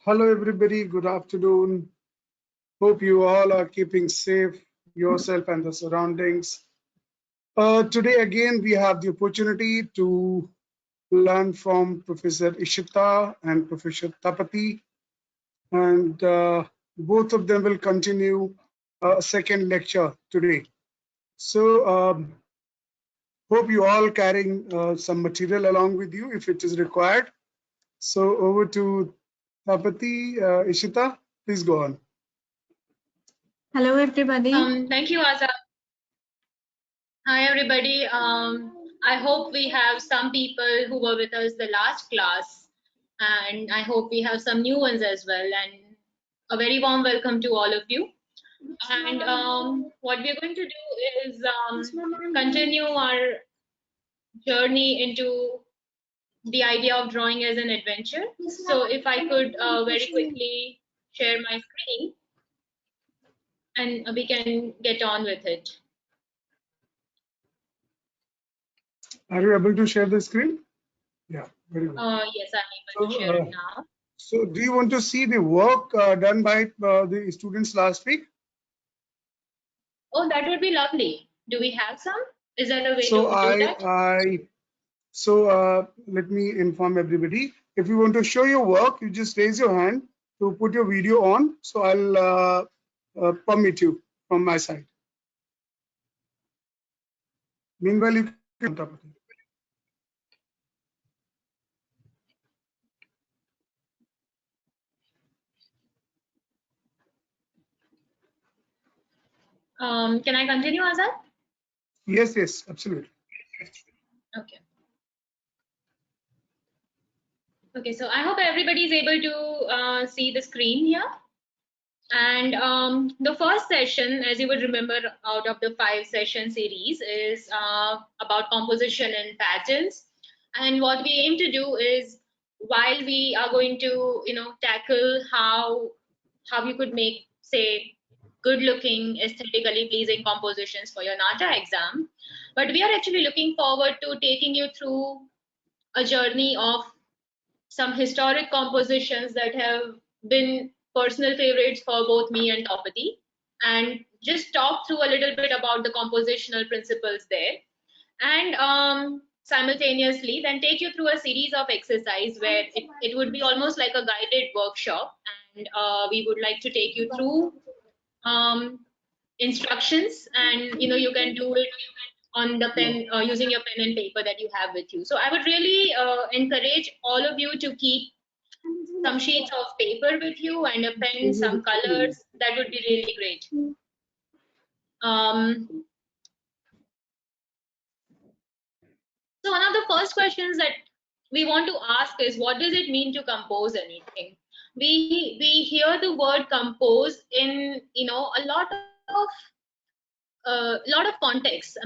Hello everybody, good afternoon. Hope you all are keeping safe yourself and the surroundings. Today again we have the opportunity to learn from Professor Ishita and Professor Tapati, and both of them will continue a second lecture today. So hope you all carrying some material along with you if it is required. So over to Tapati, Ishita, please go on. Hello, everybody. Thank you, Azad. Hi, everybody. I hope we have some people who were with us the last class, and I hope we have some new ones as well. And a very warm welcome to all of you. And what we're going to do is continue our journey into the idea of drawing as an adventure. So if I could very quickly share my screen, and we can get on with it. Are you able to share the screen? Yeah, very good. Yes, I'm able to share it now. So do you want to see the work done by the students last week? Oh, that would be lovely. Do we have some? Is there a way to do that? So let me inform everybody. If you want to show your work, you just raise your hand to put your video on. So I'll permit you from my side. Meanwhile, you can talk. Can I continue, Azad? Yes, yes, absolutely. Okay. Okay, so I hope everybody is able to see the screen here. And the first session, as you would remember, out of the 5-session series is about composition and patterns. And what we aim to do is, while we are going to, tackle how you could make, say, good-looking, aesthetically pleasing compositions for your NATA exam, but we are actually looking forward to taking you through a journey of some historic compositions that have been personal favorites for both me and Tapati, and just talk through a little bit about the compositional principles there, and simultaneously then take you through a series of exercise where it would be almost like a guided workshop, and we would like to take you through instructions, and you can do it on the pen, using your pen and paper that you have with you. So I would really encourage all of you to keep some sheets of paper with you and a pen, some colors. That would be really great. So one of the first questions that we want to ask is, what does it mean to compose anything? We hear the word compose in a lot of contexts.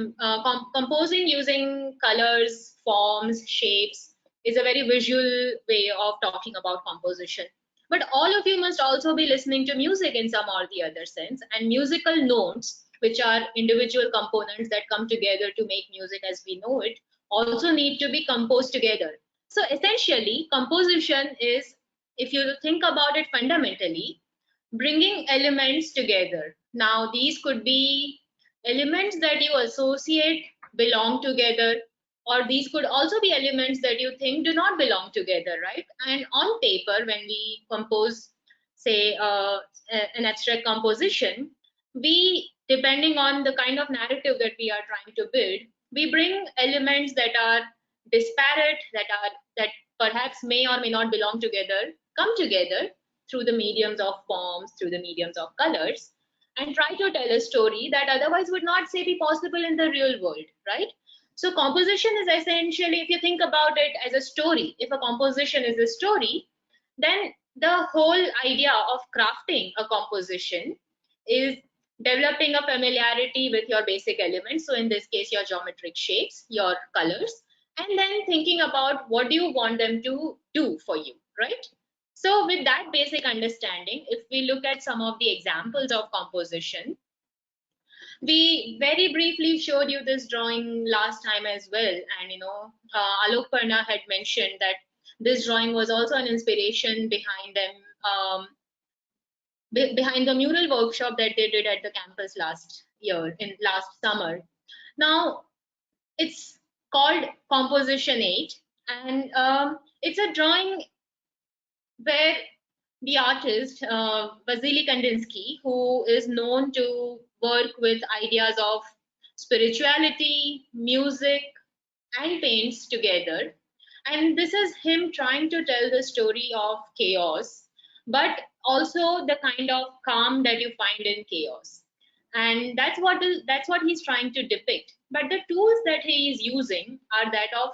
Composing using colors, forms, shapes is a very visual way of talking about composition. But all of you must also be listening to music in some or the other sense, and musical notes, which are individual components that come together to make music as we know it, also need to be composed together. So essentially, composition is, if you think about it fundamentally, bringing elements together. Now, these could be elements that you associate belong together, or these could also be elements that you think do not belong together, right? And on paper, when we compose, say, an abstract composition, we, depending on the kind of narrative that we are trying to build, we bring elements that are disparate, that perhaps may or may not belong together, come together through the mediums of forms, through the mediums of colors, and try to tell a story that otherwise would not, say, be possible in the real world, right? So composition is essentially, if you think about it as a story, if a composition is a story, then the whole idea of crafting a composition is developing a familiarity with your basic elements. So in this case, your geometric shapes, your colors, and then thinking about what do you want them to do for you, right? So with that basic understanding, if we look at some of the examples of composition, we very briefly showed you this drawing last time as well, and Alokeparna had mentioned that this drawing was also an inspiration behind them behind the mural workshop that they did at the campus last summer. Now it's called Composition 8, and it's a drawing where the artist Vasily Kandinsky, who is known to work with ideas of spirituality, music, and paints together. And this is him trying to tell the story of chaos, but also the kind of calm that you find in chaos. And that's what he's trying to depict. But the tools that he is using are that of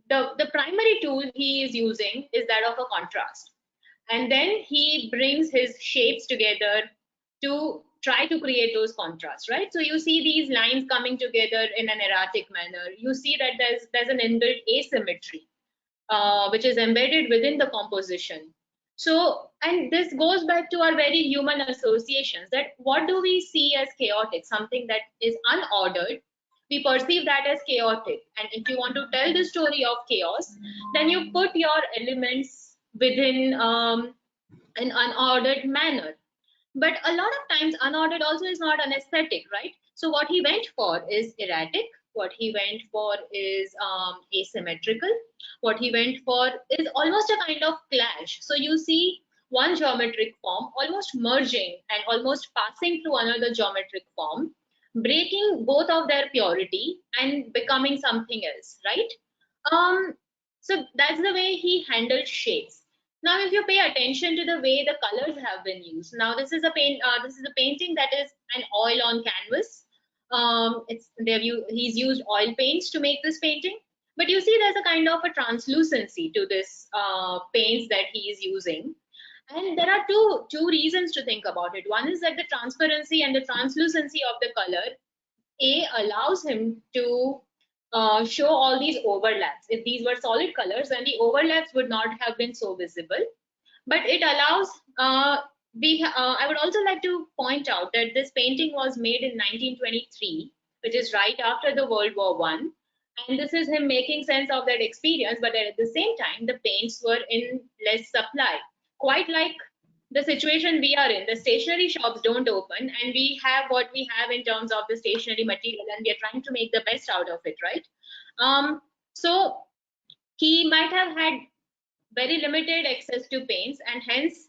the primary tool he is using is that of a contrast. And then he brings his shapes together to try to create those contrasts, right? So you see these lines coming together in an erratic manner. You see that there's an inbuilt asymmetry, which is embedded within the composition. So, and this goes back to our very human associations, that what do we see as chaotic? Something that is unordered, we perceive that as chaotic. And if you want to tell the story of chaos, then you put your elements within an unordered manner. But a lot of times unordered also is not an aesthetic, right? So what he went for is erratic. What he went for is asymmetrical. What he went for is almost a kind of clash. So you see one geometric form almost merging and almost passing through another geometric form, breaking both of their purity and becoming something else, right? So that's the way he handled shapes. Now, if you pay attention to the way the colors have been used, now this is a painting that is an oil on canvas. He's used oil paints to make this painting, but you see there's a kind of a translucency to this paints that he is using. And there are two reasons to think about it. One is that the transparency and the translucency of the color allows him to show all these overlaps. If these were solid colors, then the overlaps would not have been so visible. But it allows, I would also like to point out that this painting was made in 1923, which is right after the World War I. And this is him making sense of that experience, but at the same time, the paints were in less supply. Quite like the situation we are in, the stationery shops don't open, and we have what we have in terms of the stationery material, and we are trying to make the best out of it, right? So he might have had very limited access to paints, and hence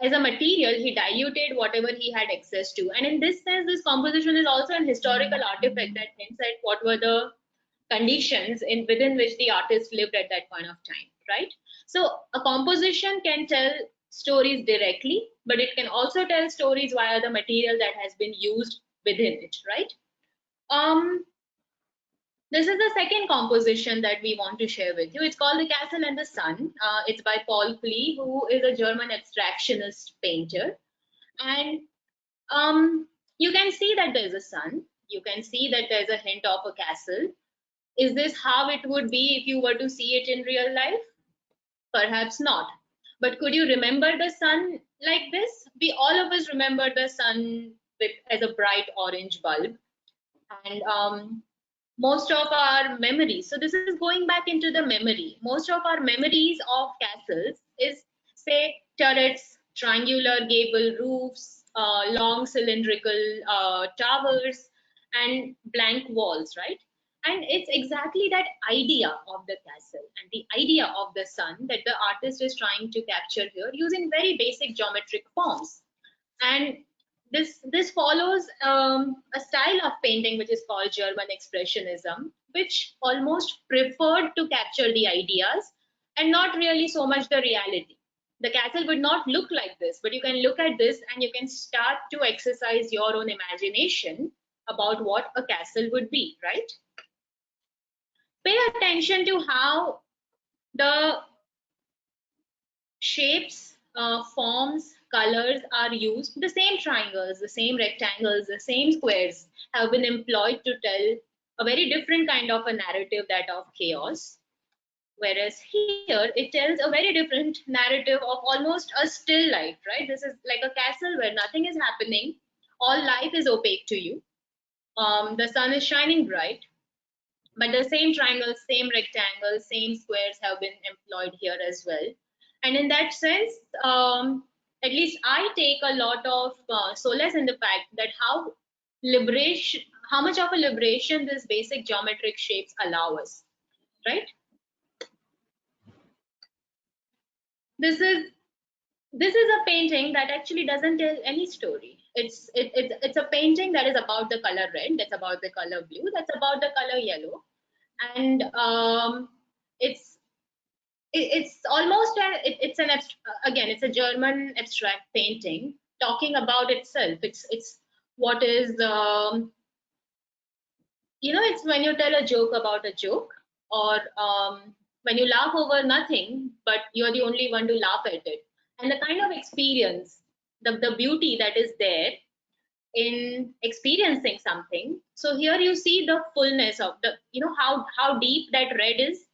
as a material he diluted whatever he had access to. And in this sense, this composition is also an historical artifact that hints at what were the conditions within which the artist lived at that point of time, right? So a composition can tell stories directly, but it can also tell stories via the material that has been used within it, right? This is the second composition that we want to share with you. It's called The Castle and the Sun. It's by Paul Klee, who is a German abstractionist painter. And you can see that there's a sun. You can see that there's a hint of a castle. Is this how it would be if you were to see it in real life? Perhaps not. But could you remember the sun like this? All of us remember the sun as a bright orange bulb. And most of our memories, so this is going back into the memory, most of our memories of castles is, say, turrets, triangular gable roofs, long cylindrical towers, and blank walls, right? And it's exactly that idea of the castle and the idea of the sun that the artist is trying to capture here using very basic geometric forms. And this follows a style of painting which is called German Expressionism, which almost preferred to capture the ideas and not really so much the reality. The castle would not look like this, but you can look at this and you can start to exercise your own imagination about what a castle would be, right? Pay attention to how the shapes, forms, colors are used. The same triangles, the same rectangles, the same squares have been employed to tell a very different kind of a narrative, that of chaos. Whereas here, it tells a very different narrative of almost a still life, right? This is like a castle where nothing is happening. All life is opaque to you. The sun is shining bright, but the same triangles, same rectangles, same squares have been employed here as well. And in that sense, at least I take a lot of solace in the fact that how much of a liberation this basic geometric shapes allow us, right? This is a painting that actually doesn't tell any story. It's a painting that is about the color red, that's about the color blue, that's about the color yellow, and it's almost it's an again, it's a German abstract painting talking about itself. It's what is it's when you tell a joke about a joke, or when you laugh over nothing, but you're the only one to laugh at it, and the kind of experience, the beauty that is there in experiencing something. So here you see the fullness of the, how deep that red is.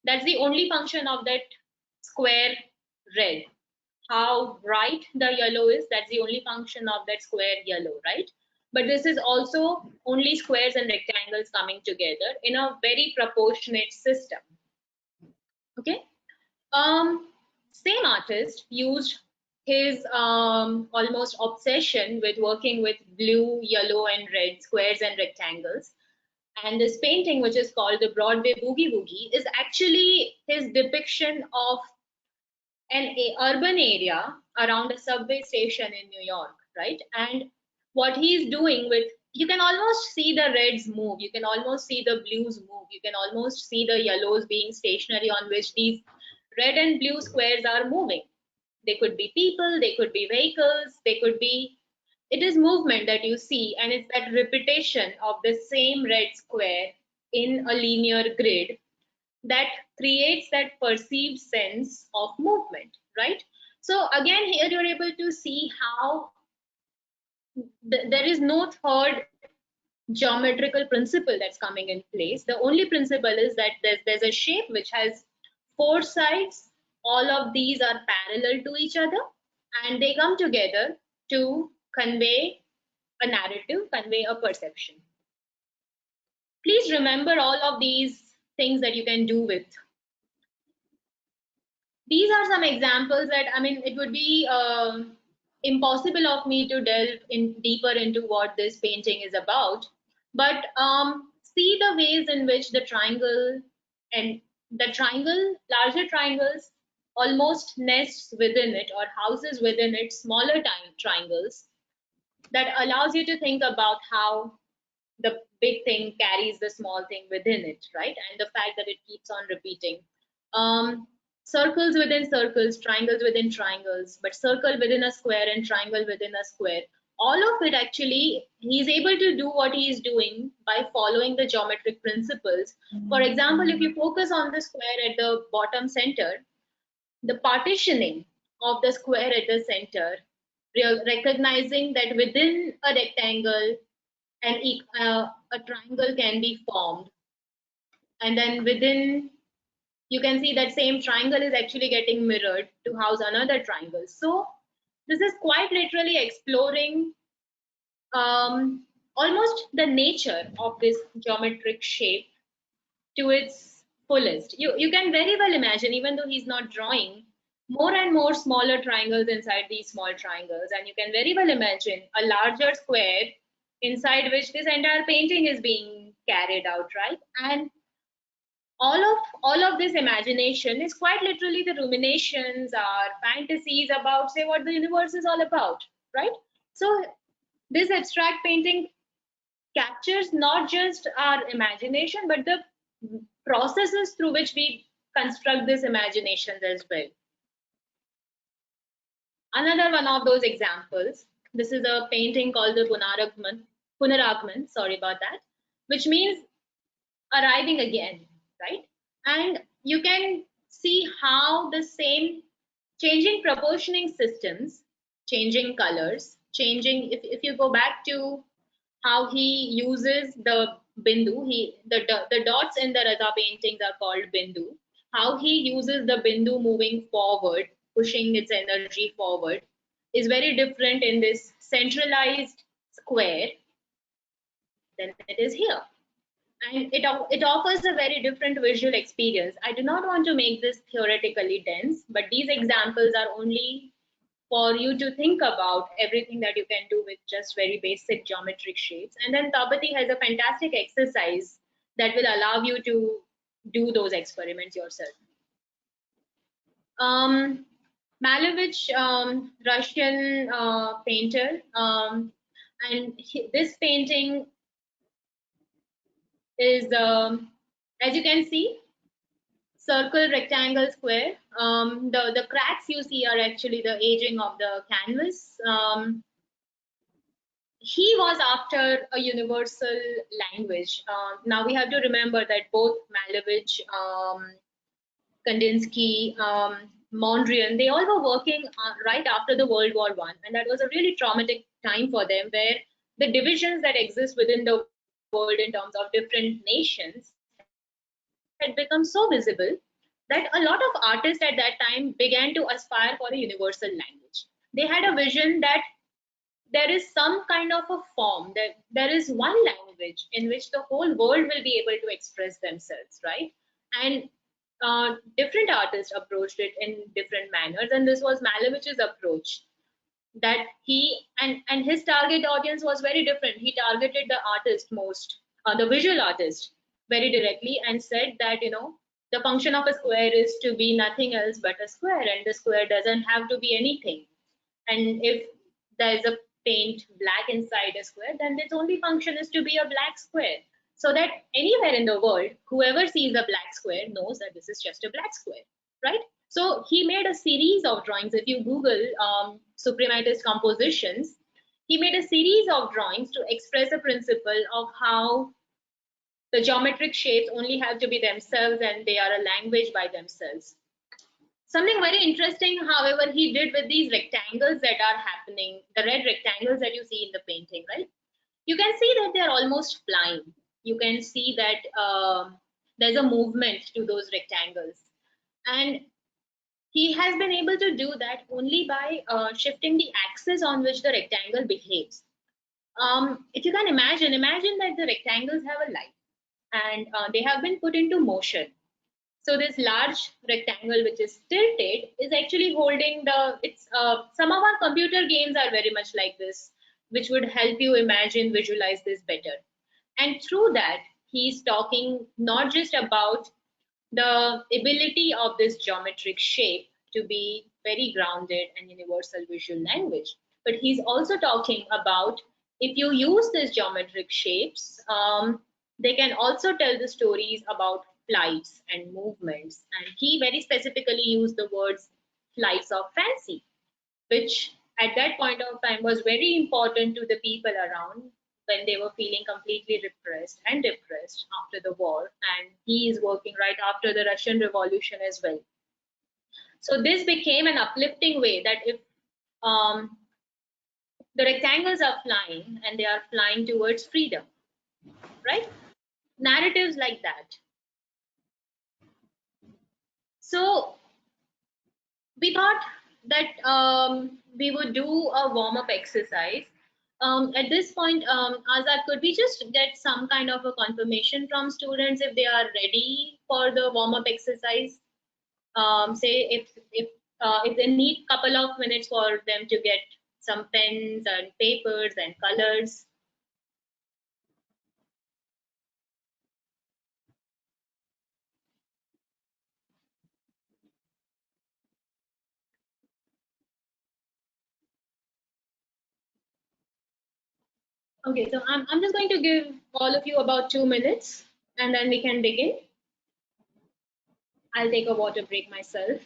That's the only function of that square red. How bright the yellow is, that's the only function of that square yellow, right? But this is also only squares and rectangles coming together in a very proportionate system. Okay. Same artist used his almost obsession with working with blue, yellow, and red squares and rectangles. And this painting, which is called the Broadway Boogie Woogie, is actually his depiction of an urban area around a subway station in New York, right? And what he's doing with, you can almost see the reds move, you can almost see the blues move, you can almost see the yellows being stationary on which these red and blue squares are moving. They could be people, they could be vehicles, they could be, it is movement that you see, and it's that repetition of the same red square in a linear grid that creates that perceived sense of movement, right? So again, here you're able to see how there is no third geometrical principle that's coming in place. The only principle is that there's a shape which has four sides. All of these are parallel to each other, and they come together to convey a narrative, convey a perception. Please remember all of these things that you can do with. These are some examples that, I mean, it would be impossible of me to delve in deeper into what this painting is about, but see the ways in which the triangle and larger triangles almost nests within it or houses within it smaller triangles, that allows you to think about how the big thing carries the small thing within it, right? And the fact that it keeps on repeating. Circles within circles, triangles within triangles, but circle within a square and triangle within a square. All of it actually, he's able to do what he is doing by following the geometric principles. For example, if you focus on the square at the bottom center, the partitioning of the square at the center, recognizing that within a rectangle, a triangle can be formed, and then within, you can see that same triangle is actually getting mirrored to house another triangle. So this is quite literally exploring almost the nature of this geometric shape to its fullest. You can very well imagine, even though he's not drawing, more and more smaller triangles inside these small triangles, and you can very well imagine a larger square inside which this entire painting is being carried out, right? And all of this imagination is quite literally the ruminations, our fantasies about, say, what the universe is all about, right? So this abstract painting captures not just our imagination, but the processes through which we construct this imagination as well. Another one of those examples, this is a painting called the Punaragman, sorry about that, which means arriving again, right? And you can see how the same changing proportioning systems, changing colors, changing, if you go back to how he uses the bindu, the dots in the Raja paintings are called bindu, how he uses the bindu moving forward, pushing its energy forward, is very different in this centralized square than it is here. and it offers a very different visual experience. I do not want to make this theoretically dense, but these examples are only for you to think about everything that you can do with just very basic geometric shapes. And then Tapati has a fantastic exercise that will allow you to do those experiments yourself. Malevich, Russian painter, and this painting is, as you can see, circle, rectangle, square. The cracks you see are actually the aging of the canvas. He was after a universal language. Now we have to remember that both Malevich, Kandinsky, Mondrian, they all were working right after the World War I, and that was a really traumatic time for them, where the divisions that exist within the world in terms of different nations had become so visible that a lot of artists at that time began to aspire for a universal language. They had a vision that there is some kind of a form, that there is one language in which the whole world will be able to express themselves, right? And different artists approached it in different manners, and this was Malevich's approach, that he and his target audience was very different. He targeted the artist most, the visual artist, very directly, and said that, you know, the function of a square is to be nothing else but a square, and the square doesn't have to be anything. And if there's a paint black inside a square, then its only function is to be a black square, so that anywhere in the world, whoever sees a black square knows that this is just a black square, right? So he made a series of drawings. If you Google suprematist compositions, he made a series of drawings to express a principle of how the geometric shapes only have to be themselves and they are a language by themselves. Something very interesting, however, he did with these rectangles that are happening, the red rectangles that you see in the painting, right? You can see that they're almost flying. You can see that there's a movement to those rectangles. And he has been able to do that only by shifting the axis on which the rectangle behaves. If you can imagine that the rectangles have a life, and they have been put into motion. So this large rectangle, which is tilted, is actually holding the, some of our computer games are very much like this, which would help you imagine, visualize this better. And through that, he's talking not just about the ability of this geometric shape to be very grounded and universal visual language, but he's also talking about, if you use these geometric shapes, they can also tell the stories about flights and movements. And he very specifically used the words flights of fancy, which at that point of time was very important to the people around when they were feeling completely repressed and depressed after the war. And he is working right after the Russian Revolution as well. So this became an uplifting way that if the rectangles are flying and they are flying towards freedom, right? Narratives like that. So we thought that we would do a warm-up exercise. At this point, Azad, could we just get some kind of a confirmation from students if they are ready for the warm-up exercise? Say if they need a couple of minutes for them to get some pens and papers and colors. Okay, so I'm just going to give all of you about 2 minutes and then we can begin. I'll take a water break myself.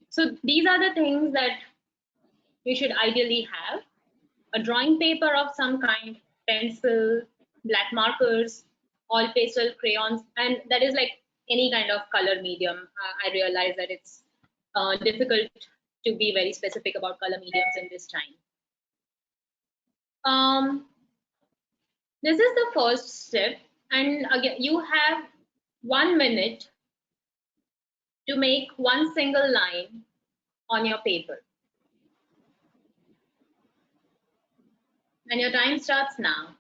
So these are the things that you should ideally have: a drawing paper of some kind, pencil, black markers, all pastel crayons, and that is like any kind of color medium. I realize that it's difficult to be very specific about color mediums in this time. This is the first step, and again you have 1 minute to make one single line on your paper. And your time starts now.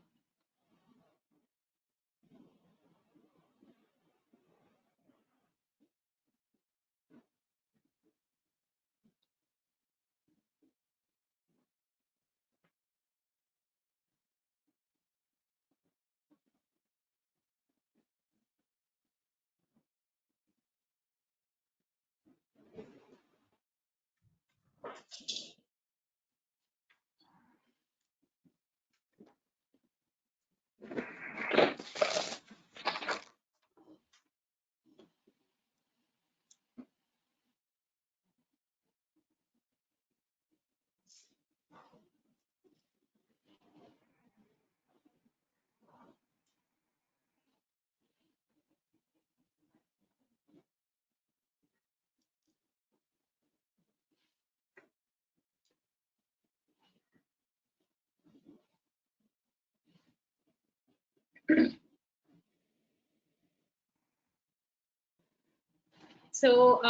So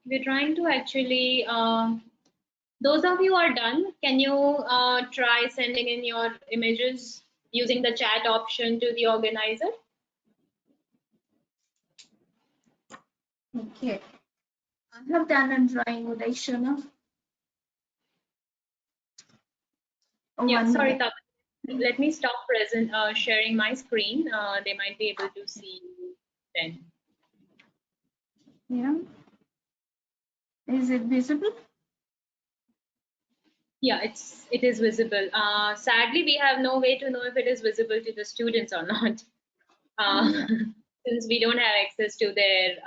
we're trying to actually, those of you who are done, can you try sending in your images using the chat option to the organizer? Okay. I have done a drawing. Would I show now? Oh, Yeah, one sorry, minute. Tapati. Let me stop sharing my screen. They might be able to see you then. Yeah. Is it visible? Yeah, it is visible. Sadly, we have no way to know if it is visible to the students or not, since we don't have access to their.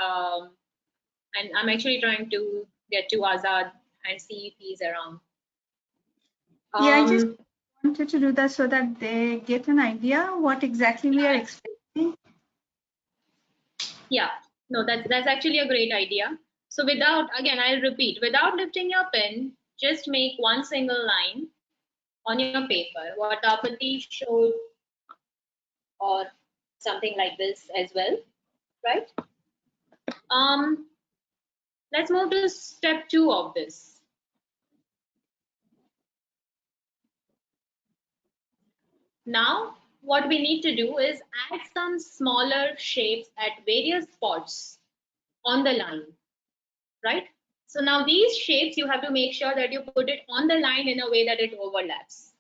And I'm actually trying to get to Azad and see if he's around. Yeah, I just wanted to do that so that they get an idea what exactly we are expecting. Yeah, no, that's actually a great idea. So again, I'll repeat, without lifting your pen, just make one single line on your paper, what Tapati showed, or something like this as well, right? Let's move to step 2 of this. Now, what we need to do is add some smaller shapes at various spots on the line, right? So now these shapes, you have to make sure that you put it on the line in a way that it overlaps.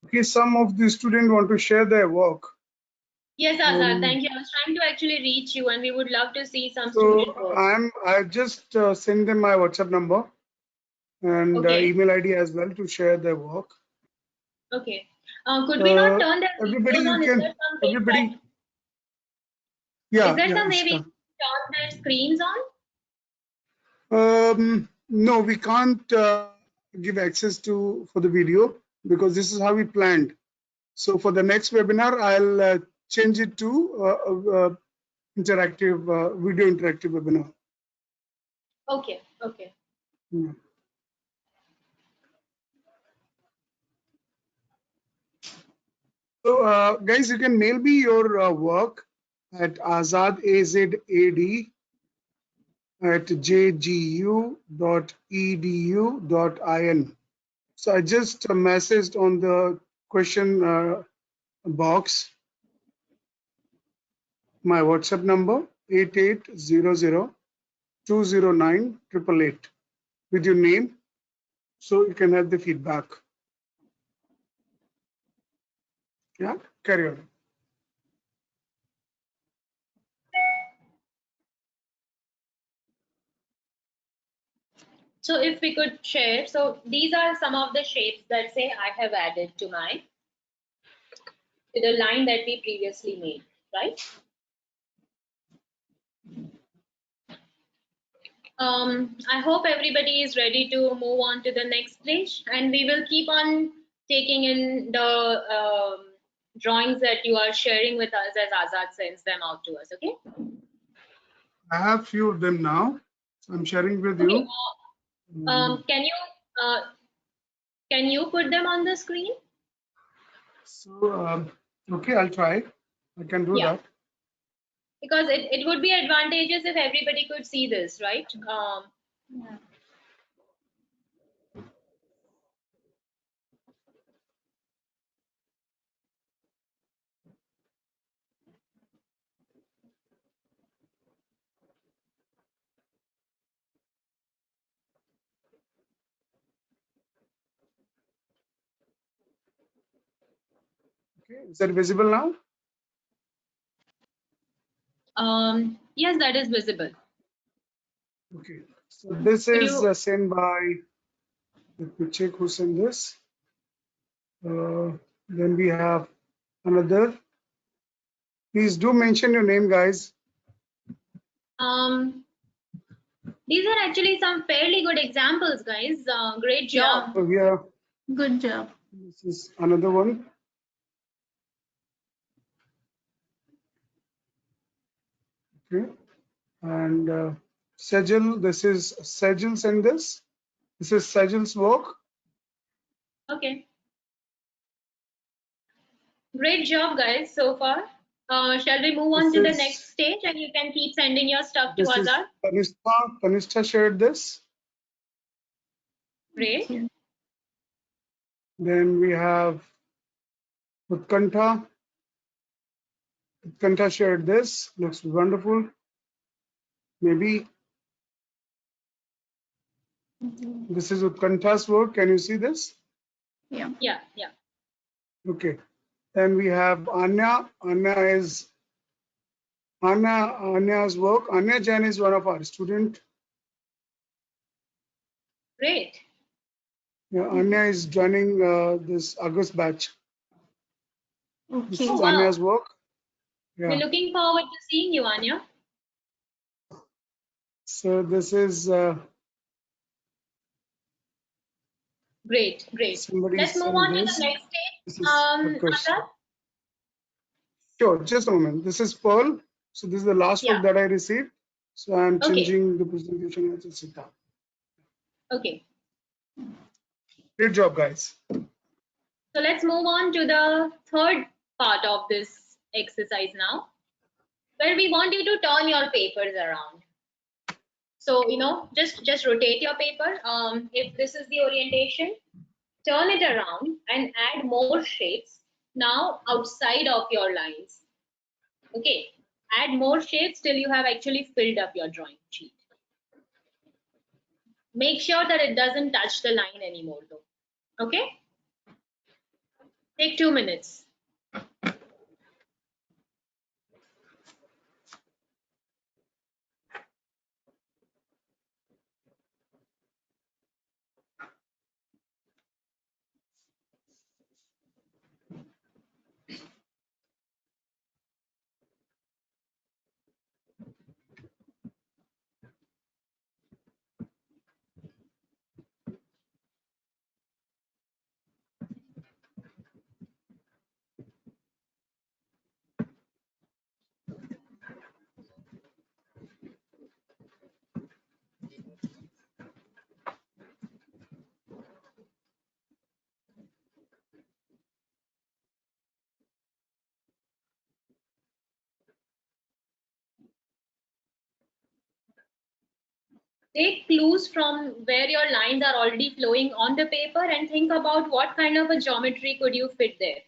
Okay, some of the students want to share their work. Yes, Azad, thank you. I was trying to actually reach you, and we would love to see some student So work. I just send them my WhatsApp number and Okay. email ID as well to share their work. Okay. Could we not turn their Everybody, videos you on? Is can, there some way everybody, is yeah, there yeah, some way we Ishita. can turn their screens on? No, we can't give access to for the video because this is how we planned. So for the next webinar, I'll change it to interactive video interactive webinar. Okay. Okay. Yeah. So, guys, you can mail me your work at azad at jgu.edu.in. So I just messaged on the question box my WhatsApp number 8800 with your name, so you can have the feedback. Yeah, carry on. So if we could share, so these are some of the shapes that say I have added to the line that we previously made, right? I hope everybody is ready to move on to the next page, and we will keep on taking in the drawings that you are sharing with us as Azad sends them out to us, okay? I have few of them now. So I'm sharing with Okay. you. Can you put them on the screen? So, okay, I'll try. I can do that. Because it would be advantageous if everybody could see this, right? Yeah. Okay, is that visible now? Yes, that is visible. Okay, so this is sent by, let me check who sent this. Then we have another. Please do mention your name, guys. These are actually some fairly good examples, guys. Great job. So here, Good job. this is another one. Okay, and Sajal, this is Sajal sent this. This is Sajal's work. Okay. Great job, guys, so far. Shall we move on to the next stage, and you can keep sending your stuff to Azad? Tanishta shared this. Great. Then we have Utkantha. Utkantha shared this. Looks wonderful. Maybe this is Utkantha's work. Can you see this? Yeah. Yeah. Okay. Then we have Anya. Anya's work. Anya Jain is one of our student. Great. Yeah, Anya is joining this August batch. This is Oh, wow. Anya's work. Yeah. We're looking forward to seeing you, Anya. So this is Great. Let's move on to the next stage. Azad? Sure, just a moment. This is Pearl. So this is the last work that I received. So I'm changing the presentation as a sit down. Okay. Great job, guys. So let's move on to the third part of this exercise now, where we want you to turn your papers around. So, just rotate your paper. If this is the orientation, turn it around and add more shapes now outside of your lines. Okay, add more shapes till you have actually filled up your drawing sheet. Make sure that it doesn't touch the line anymore though. Okay, take 2 minutes. Take clues from where your lines are already flowing on the paper and think about what kind of a geometry could you fit there.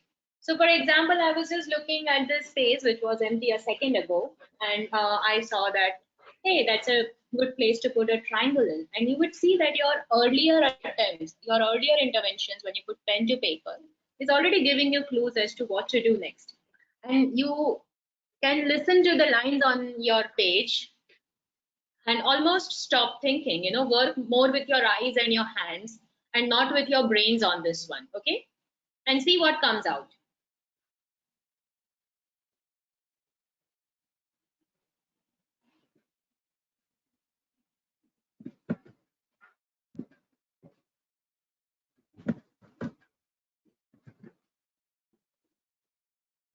So for example, I was just looking at this space which was empty a second ago, and I saw that, hey, that's a good place to put a triangle in. And you would see that your earlier attempts, your earlier interventions when you put pen to paper is already giving you clues as to what to do next. And you can listen to the lines on your page and almost stop thinking, work more with your eyes and your hands and not with your brains on this one, okay? And see what comes out.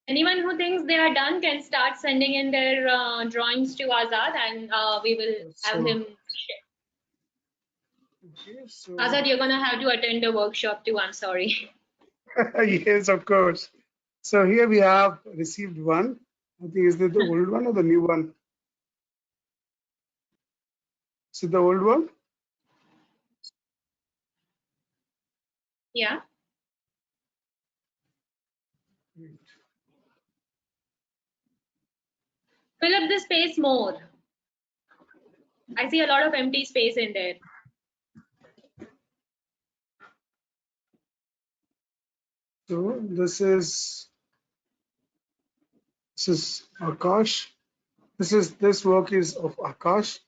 Anyone who thinks they are done can start sending in their drawings to Azad, and we will have him share. Okay, so Azad, you're going to have to attend the workshop too, I'm sorry. yes, of course. So here we have received one. I think is that the old one or the new one? Is it the old one? Yeah. Great. Fill up the space more. I see a lot of empty space in there. So this is Akash. This work is of Akash.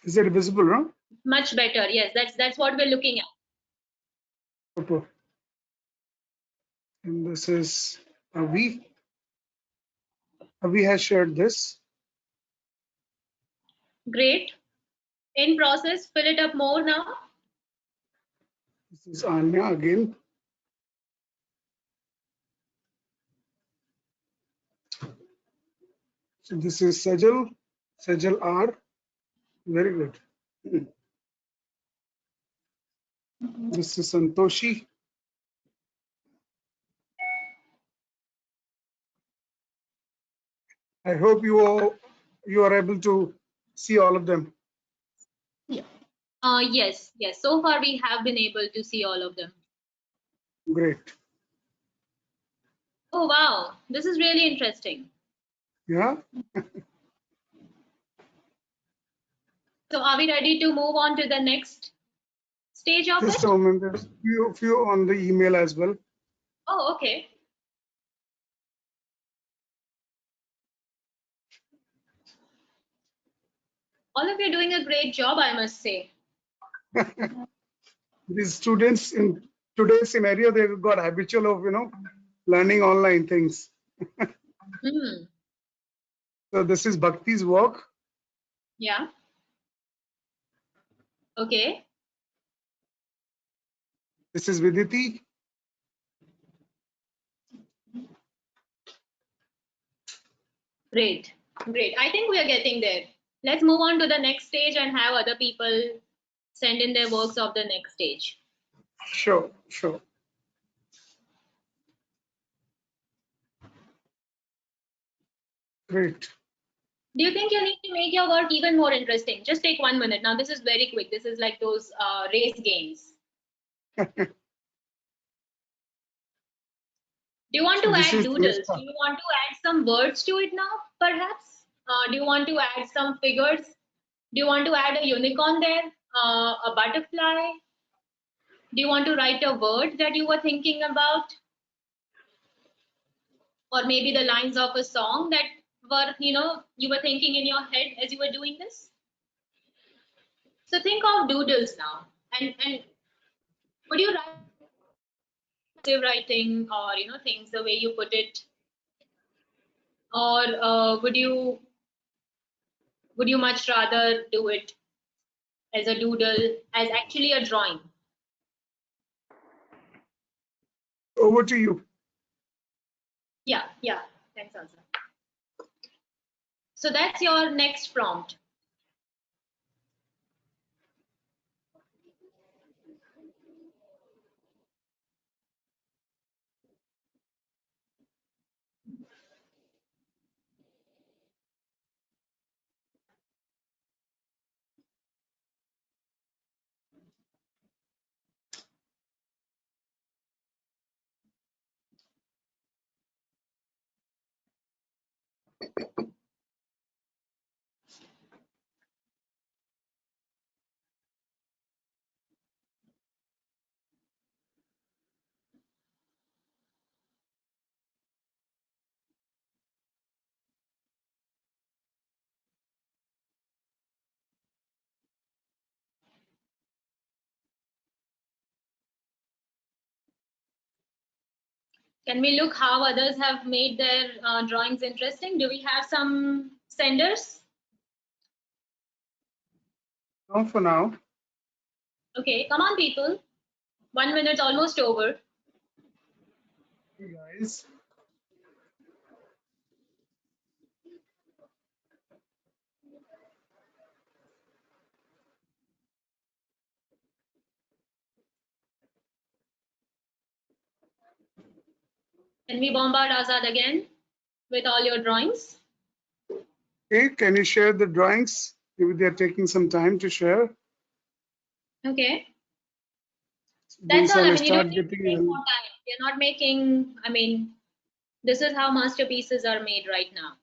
Is it visible, no? Much better. Yes, that's what we're looking at. Photo. And this is Avi. Avi has shared this. Great. In process, fill it up more now. This is Anya again. So this is Sajal R. Very good. This is Santoshi. I hope you are able to see all of them. Yes. So far we have been able to see all of them. Great. Oh wow, this is really interesting. Yeah. So are we ready to move on to the next stage of Just it? a moment. There's few on the email as well. Oh, okay. All of you are doing a great job, I must say. These students in today's scenario, they've got habitual of learning online things. Hmm. So this is Bhakti's work. Yeah. Okay. This is Viditi. Great. I think we are getting there. Let's move on to the next stage and have other people send in their works of the next stage. Sure. Great. Do you think you need to make your work even more interesting? Just take 1 minute. Now, this is very quick. This is like those race games. Do you want to This add is doodles? Do you want to add some words to it now, perhaps? Do you want to add some figures? Do you want to add a unicorn there? A butterfly? Do you want to write a word that you were thinking about? Or maybe the lines of a song that were, you were thinking in your head as you were doing this? So think of doodles now. And would you writing or, things the way you put it? Or would you much rather do it as a doodle, as actually a drawing? over to you. Yeah. Thanks, Ansa. So that's your next prompt. Can we look how others have made their drawings interesting? Do we have some senders? No, for now. Okay, come on, people. 1 minute's almost over. Hey guys. Can we bombard Azad again with all your drawings? Okay, can you share the drawings? Maybe they're taking some time to share. Okay. Once That's all. I I mean, you don't start need to getting take more time. You're not making, I mean, this is how masterpieces are made right now.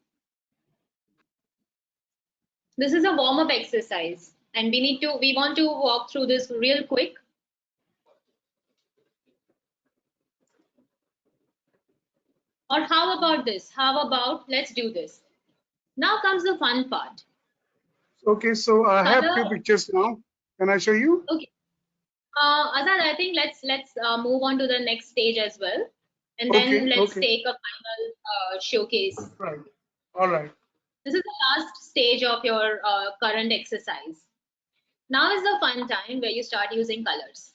This is a warm-up exercise, and we want to walk through this real quick. Or how about this? How about let's do this? Now comes the fun part. Okay, so I have Color. few pictures now. Can I show you? Okay. Azad, I think let's move on to the next stage as well, and then let's take a final showcase. Right. All right. This is the last stage of your current exercise. Now is the fun time where you start using colors.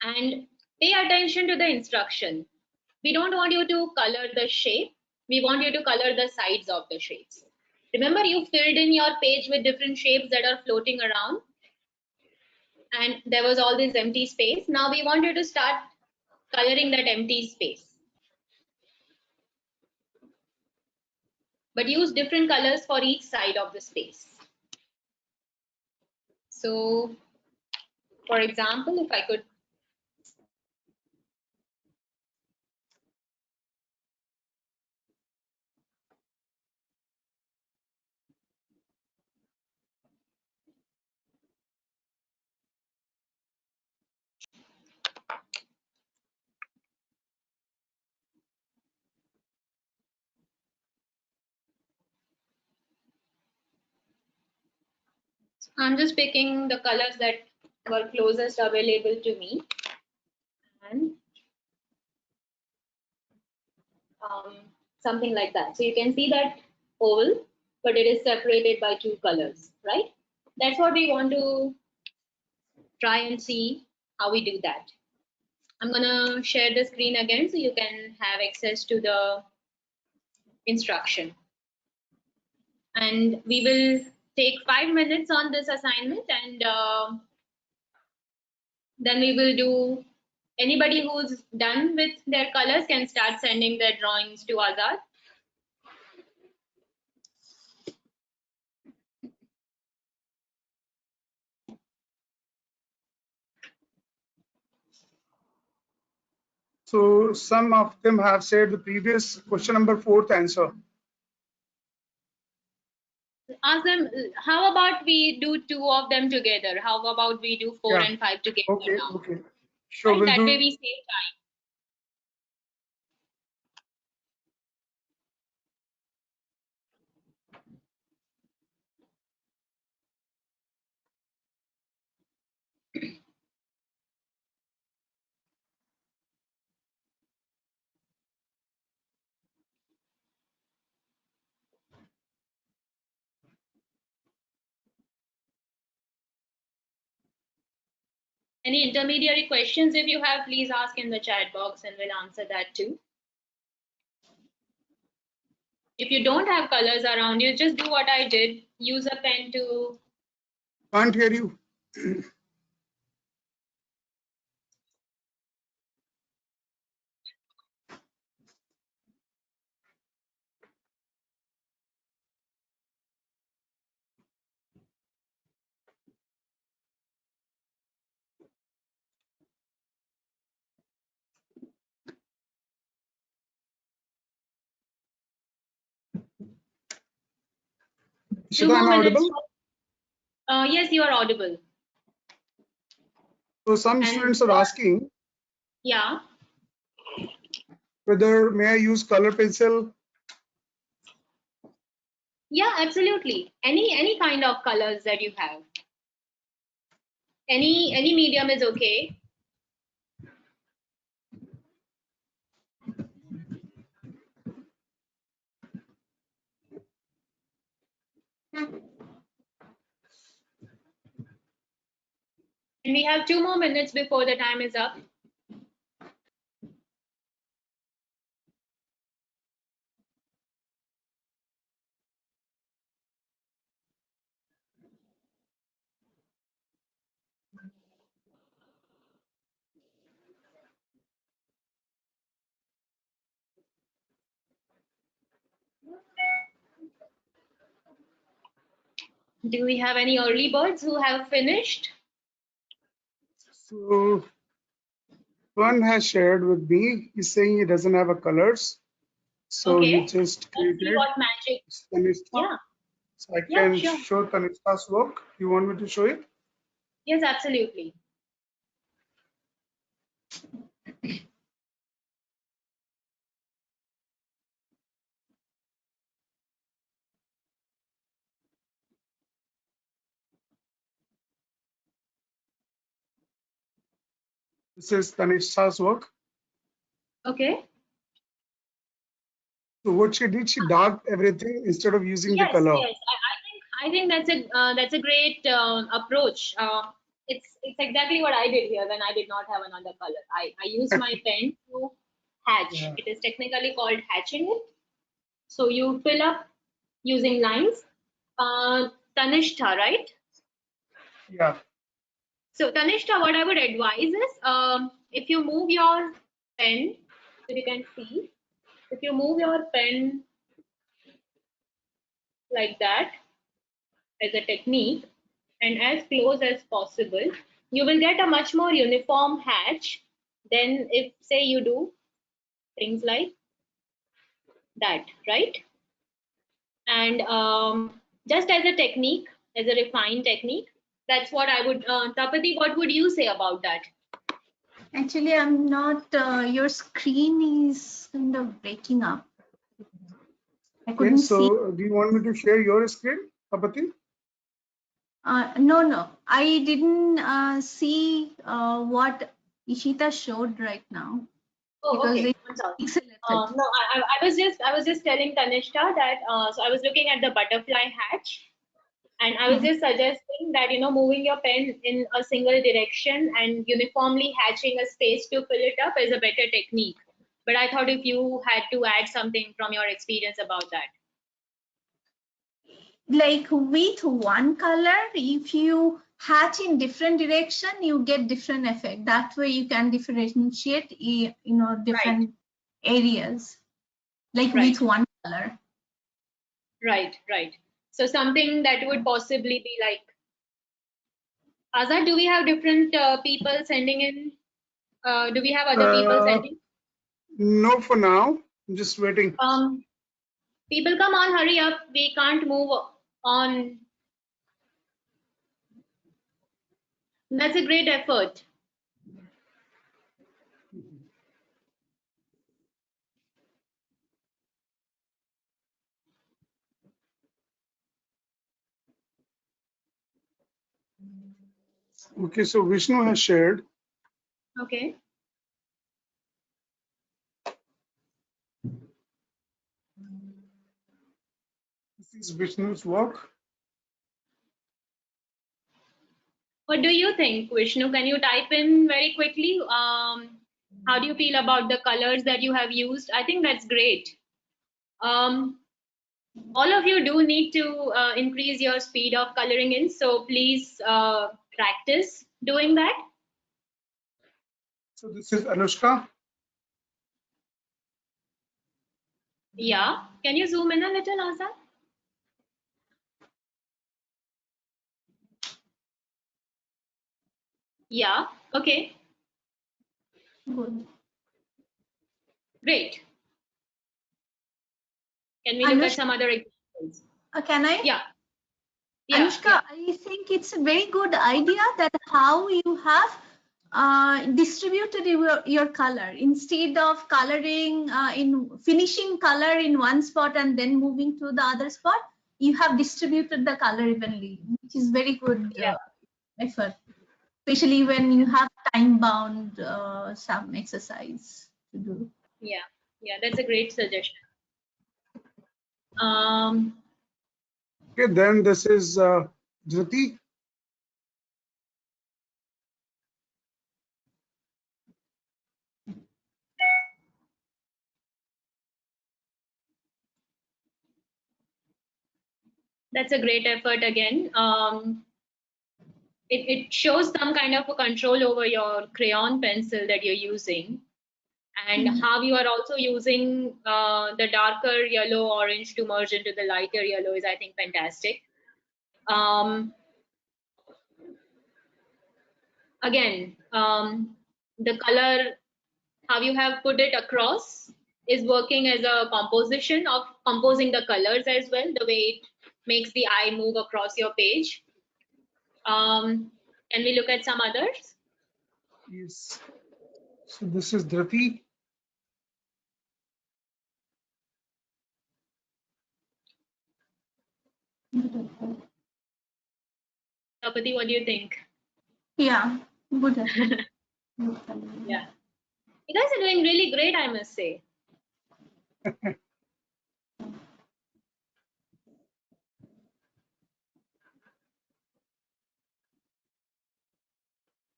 And pay attention to the instruction. We don't want you to color the shape. We want you to color the sides of the shapes. Remember, you filled in your page with different shapes that are floating around. And there was all this empty space. Now we want you to start coloring that empty space. But use different colors for each side of the space. So, for example, if I could I'm just picking the colors that were closest available to me, and something like that. So you can see that oval, but it is separated by two colors, right? That's what we want to try and see how we do that. I'm gonna share the screen again so you can have access to the instruction. And we will take 5 minutes on this assignment, and then we will do, anybody who's done with their colors can start sending their drawings to Azad. So some of them have said the previous question number 4th answer. Ask them, how about we do 2 of them together? How about we do 4 and 5 together Okay, now? okay. Sure, Right? we'll That do. way we save time. Any intermediary questions if you have, please ask in the chat box and we'll answer that too. If you don't have colors around you, just do what I did. Use a pen to. Can't hear you. Ishita, am I audible? Yes, you are audible. So some students are asking, Yeah. whether may I use color pencil? Yeah, absolutely. Any kind of colors that you have. Any medium is okay. And we have 2 more minutes before the time is up. Do we have any early birds who have finished? So one has shared with me. He's saying he doesn't have a colors. So he Okay. just Let's see created what magic. Tanishta. Yeah. So I Yeah, can sure. show Tanishta's work. You want me to show it? Yes, absolutely. This is Tanishta's work. Okay. So what she did, she darked everything instead of using the Yes, color. yes. I think that's a great approach. It's exactly what I did here when I did not have another color. I used my pen to hatch. Yeah. It is technically called hatching it. So you fill up using lines. Tanishta, right? Yeah. So Tanishta, what I would advise is if you move your pen, so you can see, if you move your pen like that as a technique and as close as possible, you will get a much more uniform hatch than if say you do things like that, right? And just as a technique, as a refined technique, that's what I would, Tapati, what would you say about that? Actually, I'm not, your screen is kind of breaking up. I Okay, couldn't see. so do you want me to share your screen, Tapati? No, I didn't see what Ishita showed right now. Oh, Because okay. it I'm sorry. pixelated. No, I was just telling Tanishta that so I was looking at the butterfly hatch, and I was just suggesting that moving your pen in a single direction and uniformly hatching a space to fill it up is a better technique. But I thought if you had to add something from your experience about that. Like with one color, if you hatch in different direction, you get different effect. That way you can differentiate, different areas. Like Right. with one color. Right, right. So something that would possibly be like, Azad, do we have different people sending in? Do we have other people sending? No, for now. I'm just waiting. People, come on, hurry up. We can't move on. That's a great effort. Okay, so Vishnu has shared. Okay. This is Vishnu's work. What do you think, Vishnu? Can you type in very quickly? How do you feel about the colors that you have used? I think that's great. All of you do need to increase your speed of coloring in, so please practice doing that. So this is Anushka. Yeah. Can you zoom in a little, Azad? Yeah. Okay. Good. Great. Can we look at some other examples? Can I? Yeah. Anushka, I think it's a very good idea that how you have distributed your color instead of coloring in finishing color in one spot and then moving to the other spot. You have distributed the color evenly, which is very good effort, especially when you have time-bound some exercise to do. Yeah, that's a great suggestion. Okay, then this is Jyoti. That's a great effort again. It shows some kind of a control over your crayon pencil that you're using, and how you are also using the darker yellow orange to merge into the lighter yellow is, I think, fantastic. Again, the color, how you have put it across, is working as a composition of composing the colors as well, the way it makes the eye move across your page. Can we look at some others? Yes. So this is Dhrati. Tapati, what do you think? Yeah, good. Yeah. You guys are doing really great, I must say.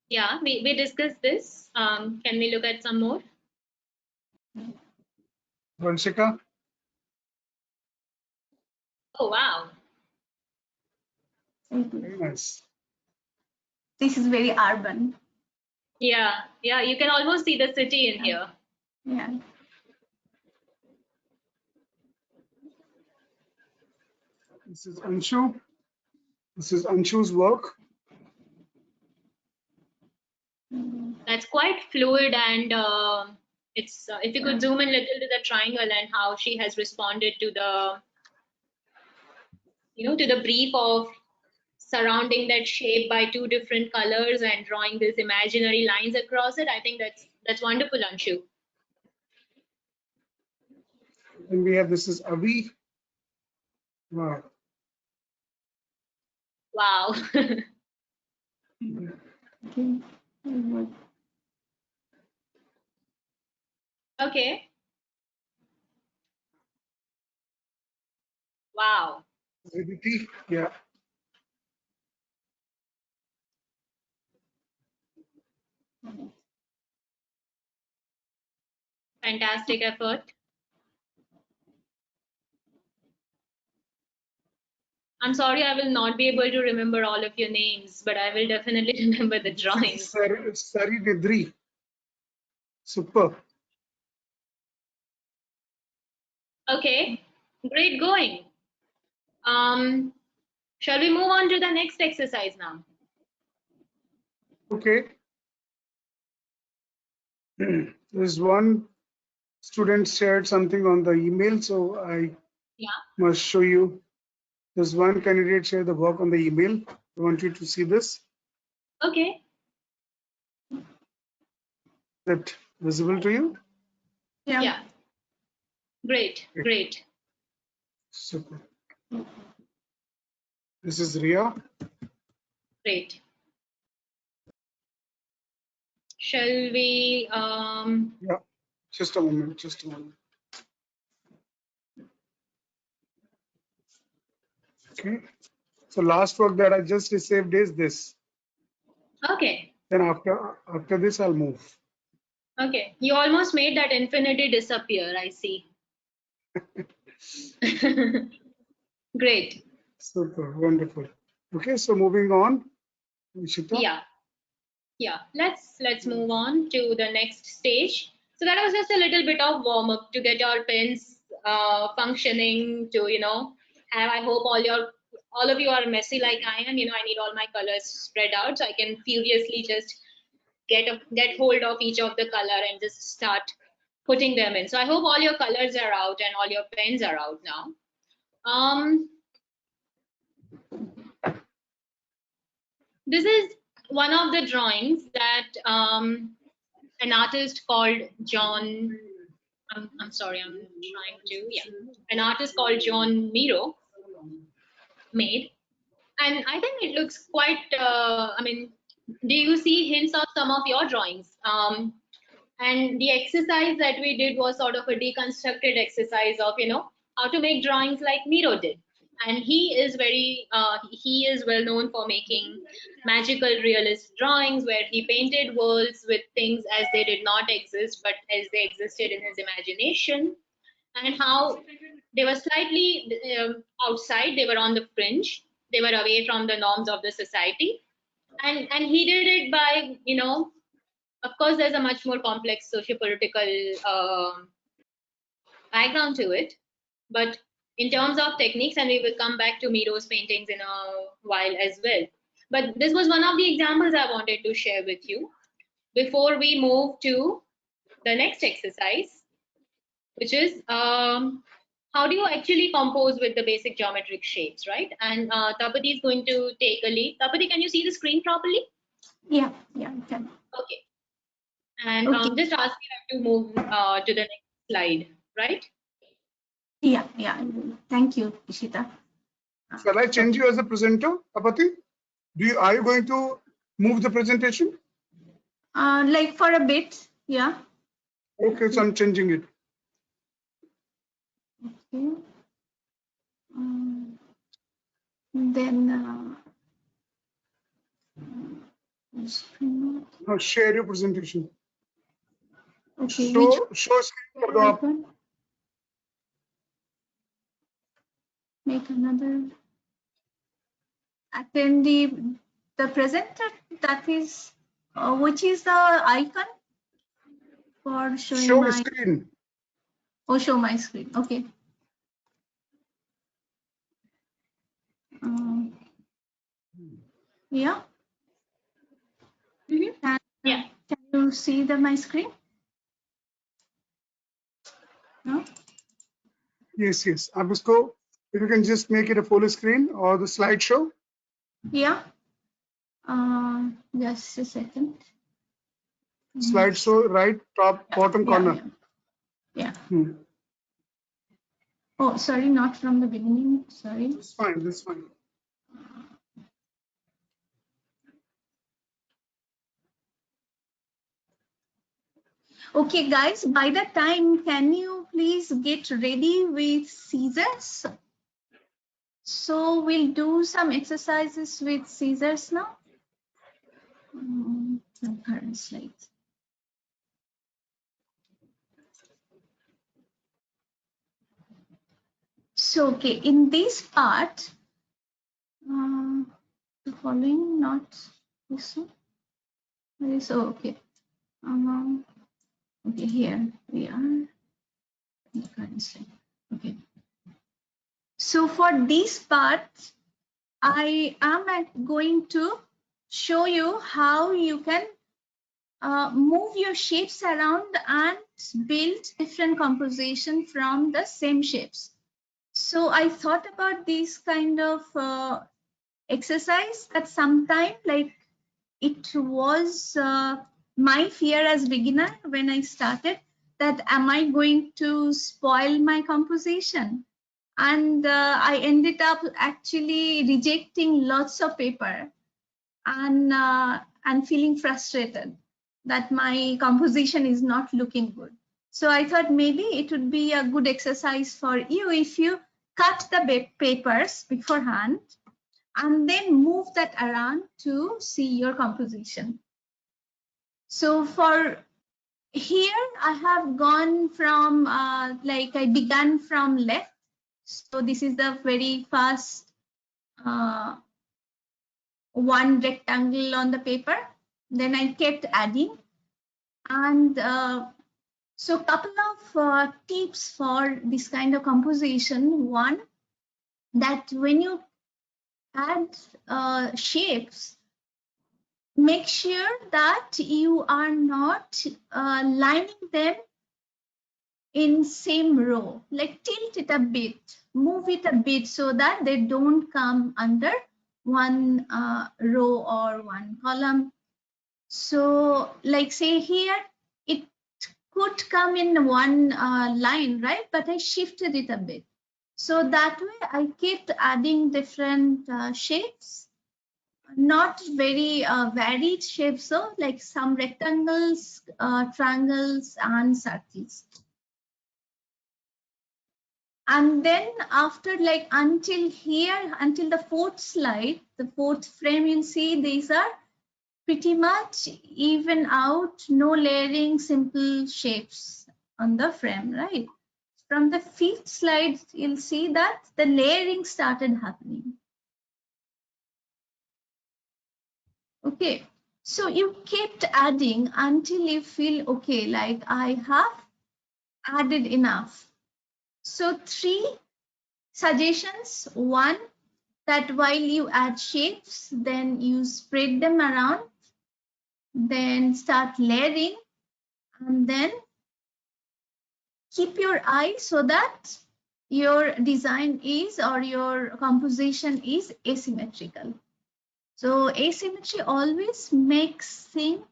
Yeah, we discussed this. Can we look at some more? Vanshika. Oh, wow. Very nice. This is very urban. Yeah, you can almost see the city in here. Yeah. This is Anshu. This is Anshu's work. That's quite fluid, and it's if you could zoom in a little to the triangle and how she has responded to the, to the brief of surrounding that shape by two different colors and drawing these imaginary lines across it. I think that's wonderful, Anshu. And we have this is Avi. Wow. Wow. Okay. Wow. Aditi. Yeah. Fantastic effort. I'm sorry, I will not be able to remember all of your names, but I will definitely remember the drawings. Sari Nidri. Super. Okay, great going. Shall we move on to the next exercise now? Okay. There's one student shared something on the email, so I must show you. There's one candidate shared the work on the email. I want you to see this. Okay. Is that visible to you? Yeah. Great. Super. This is Ria. Great. Shall we? Yeah. Just a moment. Okay. So last work that I just received is this. Okay. Then after this, I'll move. Okay. You almost made that infinity disappear, I see. Great. Super. Wonderful. Okay. So moving on. Ishita. Yeah. Let's move on to the next stage. So that was just a little bit of warm up to get your pens functioning. To have, I hope all of you are messy like I am. I need all my colors spread out so I can furiously just get hold of each of the color and just start putting them in. So I hope all your colors are out and all your pens are out now. this is one of the drawings that an artist called John, I'm sorry, I'm trying to, yeah, an artist called John Miro made. And I think it looks quite, I mean, do you see hints of some of your drawings? And the exercise that we did was sort of a deconstructed exercise of, you know, how to make drawings like Miro did. And he is well known for making magical realist drawings where he painted worlds with things as they did not exist, but as they existed in his imagination, and how they were slightly outside, they were on the fringe, they were away from the norms of the society. And he did it by, you know, of course, there's a much more complex socio-political background to it. But in terms of techniques, and we will come back to Miro's paintings in a while as well. But this was one of the examples I wanted to share with you before we move to the next exercise, which is how do you actually compose with the basic geometric shapes, right? And Tapati is going to take a lead. Tapati, can you see the screen properly? Yeah, I can. Okay. And just ask you to move to the next slide, right? Yeah. Thank you, Ishita. Shall I change you as a presenter, Tapati? Are you going to move the presentation? Like for a bit, yeah. Okay, so I'm changing it. Okay. Then Now share your presentation. okay. Show screen for the make another attend the presenter, that is which is the icon for showing show my screen. Oh, show my screen. Okay. Yeah. Mm-hmm. Yeah. Can you see my screen? No? Yes. Abisko, if you can just make it a full screen or the slideshow. Yeah. Just a second. Slideshow, right top bottom corner. Yeah. Oh, sorry, not from the beginning. Sorry. That's fine. Okay, guys, by the time, can you please get ready with scissors? So we'll do some exercises with scissors now. Current slides. So, okay, in this part, the following, not this one. So, okay. Okay, here we are. The current slide. Okay. So for this part, I am going to show you how you can move your shapes around and build different composition from the same shapes. So I thought about this kind of exercise that sometime, like, it was my fear as beginner when I started, that am I going to spoil my composition? And I ended up actually rejecting lots of paper and feeling frustrated that my composition is not looking good. So I thought maybe it would be a good exercise for you if you cut the papers beforehand and then move that around to see your composition. So for here, I have gone from, like, I began from left. So this is the very first one rectangle on the paper. Then I kept adding. And so a couple of tips for this kind of composition. One, that when you add shapes, make sure that you are not lining them in same row, like tilt it a bit, move it a bit so that they don't come under one row or one column. So like say here, it could come in one line, right? But I shifted it a bit. So that way I kept adding different shapes, not very varied shapes, so like some rectangles, triangles, and circles. And then after like until here, until the fourth slide, the fourth frame, you'll see these are pretty much even out, no layering, simple shapes on the frame, right? From the fifth slide, you'll see that the layering started happening. Okay, so you kept adding until you feel, okay, like I have added enough. So 3 suggestions. One, that while you add shapes, then you spread them around, then start layering, and then keep your eye so that your design is, or your composition is asymmetrical. So asymmetry always makes things,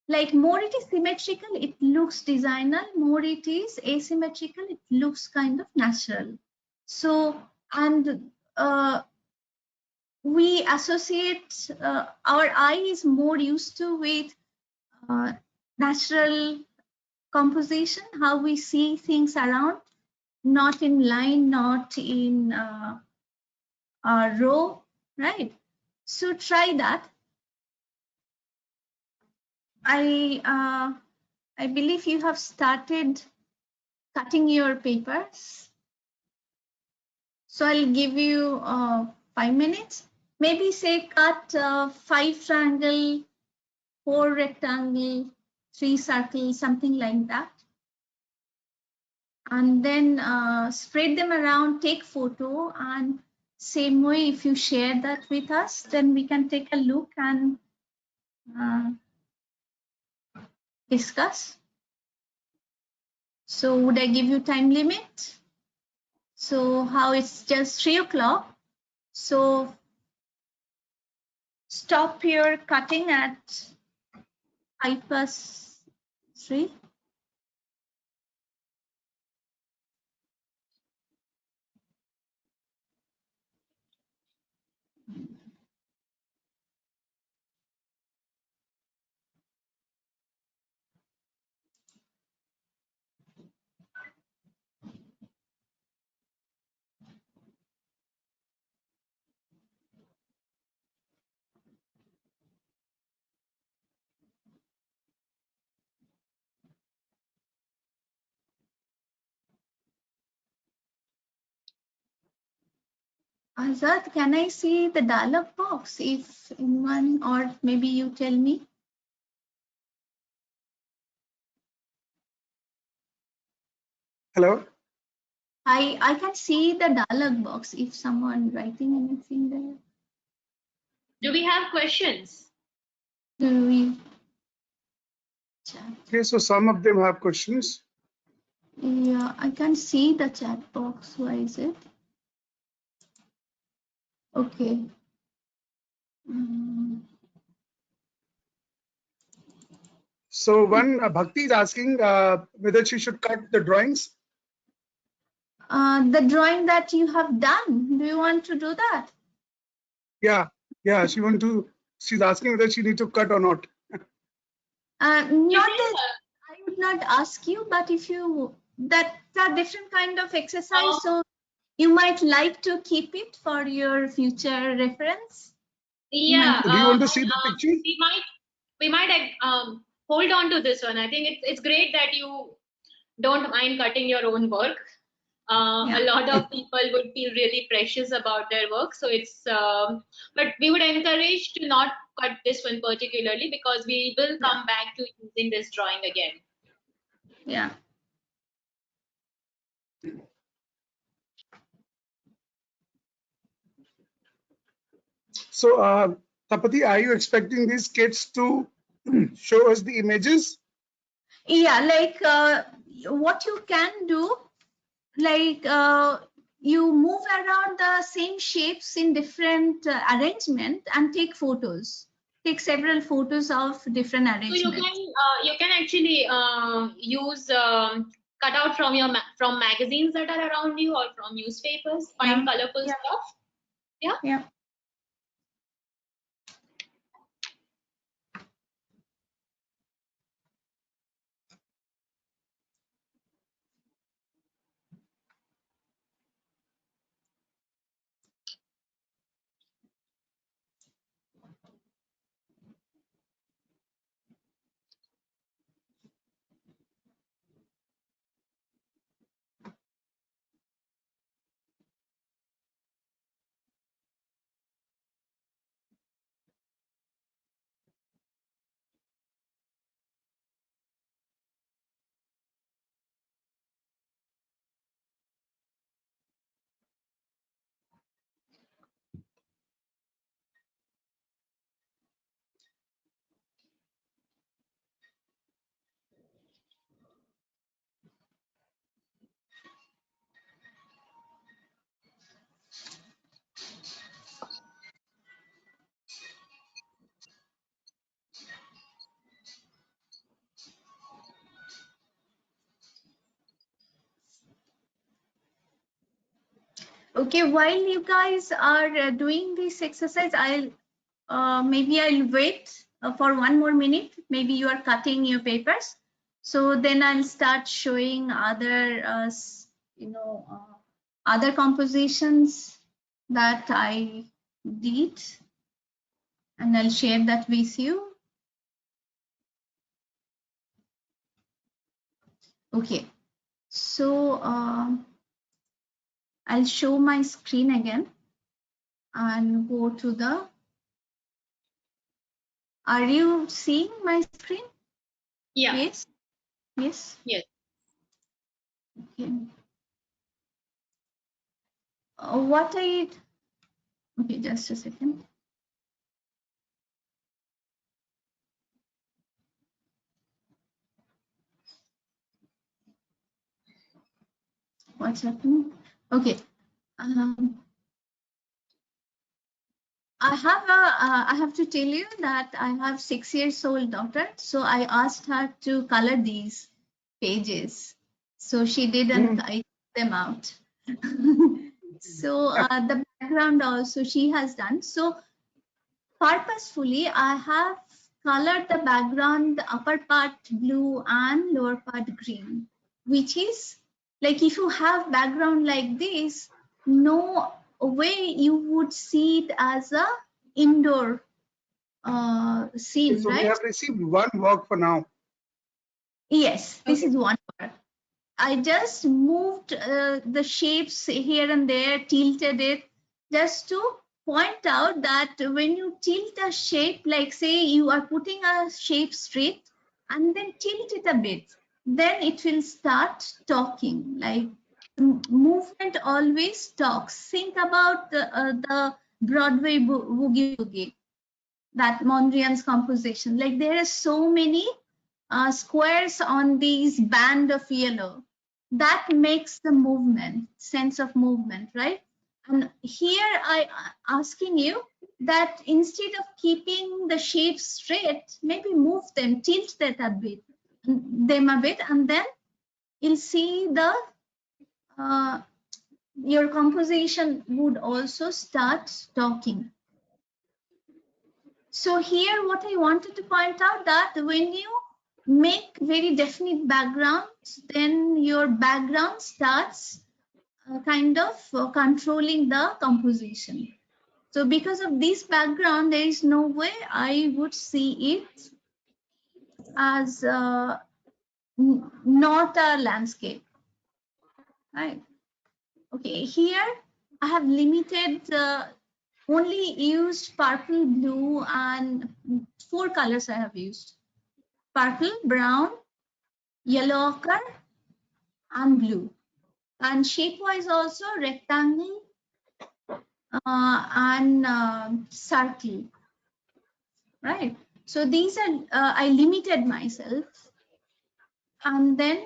like more it is symmetrical, it looks designer, more it is asymmetrical, it looks kind of natural. So, and we associate, our eye is more used to with natural composition, how we see things around, not in line, not in a row, right? So try that. I believe you have started cutting your papers. So I'll give you 5 minutes. Maybe say cut 5 triangle, 4 rectangle, 3 circles, something like that. And then spread them around, take photo, and same way if you share that with us, then we can take a look and discuss. So would I give you time limit? So how it's just 3 o'clock. So stop your cutting at 3:05. Azad, can I see the dialog box if anyone, or maybe you tell me? Hello? I can see the dialog box if someone writing anything there. Do we have questions? Do we chat? Okay, so some of them have questions. Yeah, I can see the chat box. Why is it? Okay. So one, Bhakti is asking whether she should cut the drawings. The drawing that you have done, do you want to do that? Yeah, she's asking whether she need to cut or not. Not that I would not ask you, but if you, that's a different kind of exercise, so you might like to keep it for your future reference. Yeah. Do you want to see the picture? We might hold on to this one. I think it's great that you don't mind cutting your own work. Yeah. A lot of people would feel really precious about their work, so it's but we would encourage to not cut this one particularly, because we will come back to using this drawing again. Yeah. So Tapati, are you expecting these kids to show us the images? Yeah, like what you can do, like you move around the same shapes in different arrangement and take photos. Take several photos of different So arrangements. you can actually use cutout from magazines that are around you or from newspapers. Find colorful stuff. Yeah. Okay, while you guys are doing this exercise, maybe I'll wait for 1 more minute. Maybe you are cutting your papers. So then I'll start showing other, other compositions that I did, and I'll share that with you. Okay, so I'll show my screen again and go to the. Are you seeing my screen? Yeah. Yes. Yes. Yes. Okay. Okay, just a second. What's happening? Okay. I have to tell you that I have 6 years old daughter. So I asked her to color these pages. So she didn't. I took them out. So the background also she has done. So purposefully, I have colored the background, the upper part blue and lower part green, which is like if you have background like this, no way you would see it as a indoor scene, So we right? have received one work for now. Yes, this is one part. I just moved the shapes here and there, tilted it, just to point out that when you tilt a shape, like say you are putting a shape straight and then tilt it a bit, then it will start talking. Like movement always talks. Think about the Broadway boogie woogie, that Mondrian's composition. Like there are so many squares on these band of yellow that makes the movement, sense of movement, right? And here I asking you that instead of keeping the shapes straight, maybe move them, tilt them a bit, and then you'll see the your composition would also start talking. So here what I wanted to point out that when you make very definite backgrounds, then your background starts kind of controlling the composition. So because of this background, there is no way I would see it as not a landscape, right? Okay, here I have limited, only used purple, blue, and 4 colors I have used. Purple, brown, yellow ochre, and blue. And shape-wise also rectangle and circle, right? So these are, I limited myself and then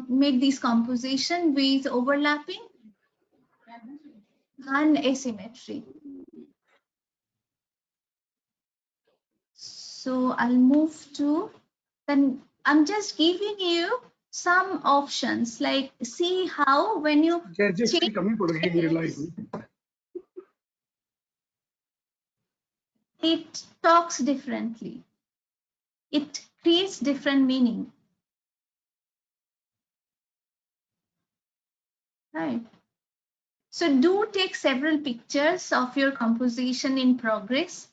made this composition with overlapping and asymmetry. So I'll move to, then I'm just giving you some options, like see how when you just change कमी पड़ेगी मेरे live में. it talks differently. It creates different meaning. Right. So do take several pictures of your composition in progress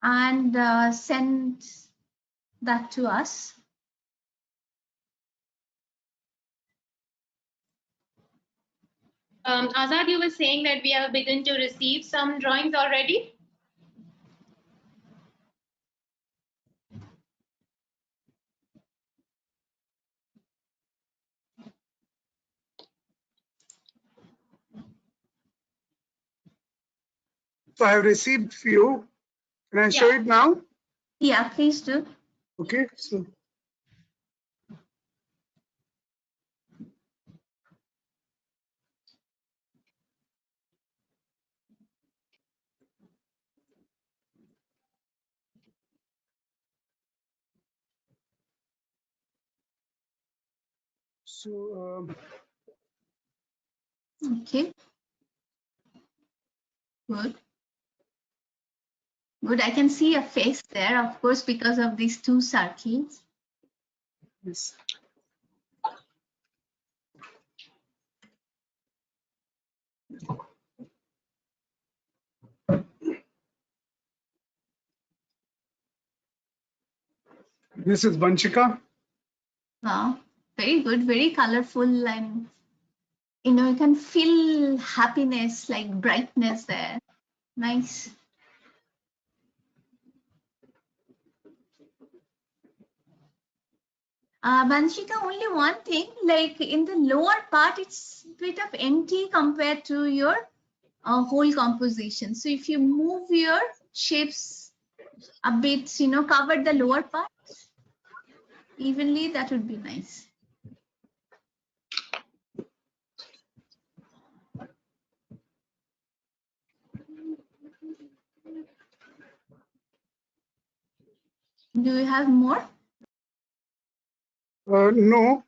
and send that to us. Azad, you were saying that we have begun to receive some drawings already. So I have received few. Can I show Yeah. it now? Yeah, please do. Okay. So Okay. Good. Good. I can see a face there, of course, because of these two circles. yes. This is Vanshika. Wow. Very good. Very colorful, and you can feel happiness, like brightness there. Nice. Vanshika, only one thing, like in the lower part, it's a bit of empty compared to your whole composition. So if you move your shapes a bit, cover the lower part evenly, that would be nice. Do you have more? No,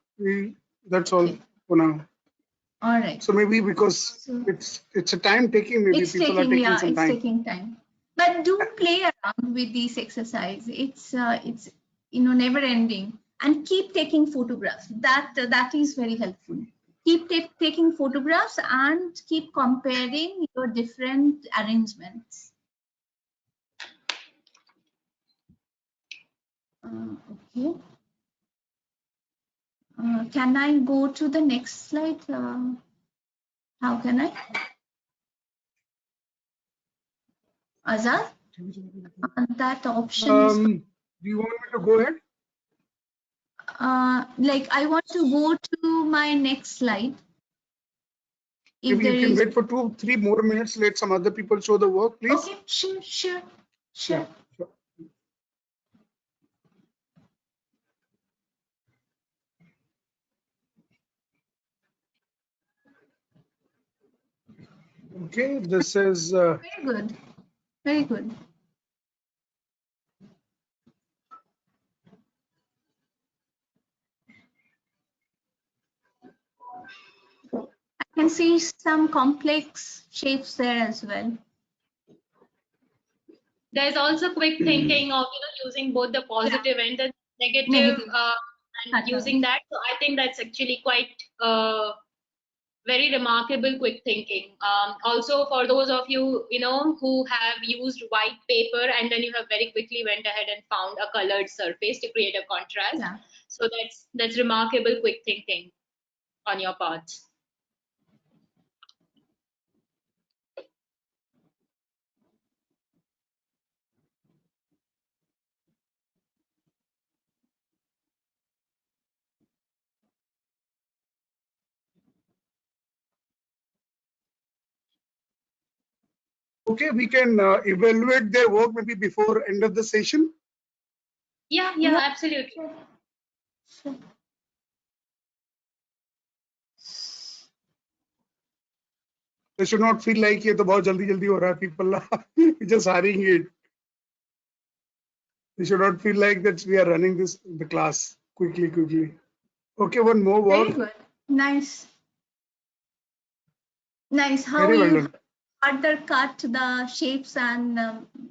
that's all Okay. for now. All right. So maybe because So it's a time taking, maybe it's people are taking some it's time. taking time. But do play around with this exercise. It's never ending, and keep taking photographs. That is very helpful. Keep taking photographs and keep comparing your different arrangements. Okay. Can I go to the next slide? How can I? Azad? That option is. Do you want me to go ahead? Like I want to go to my next slide. If Maybe there you can is. wait for 2-3 more minutes. Let some other people show the work, please. Okay, sure. Sure. Okay, this is Very good. Very good. I can see some complex shapes there as well. There's also quick thinking of using both the positive and the negative, and using that. So I think that's actually quite very remarkable quick thinking. Also for those of you who have used white paper and then you have very quickly went ahead and found a colored surface to create a contrast. Yeah. So that's remarkable quick thinking on your part. okay. We can evaluate their work maybe before end of the session. Yeah, absolutely. Sure. They should not feel like ये तो बहुत जल्दी हो रहा है. People are just hurrying it. They should not feel like that we are running the class quickly. Okay, one more Very work. good. Nice. Nice. How Very well you done. further cut the shapes and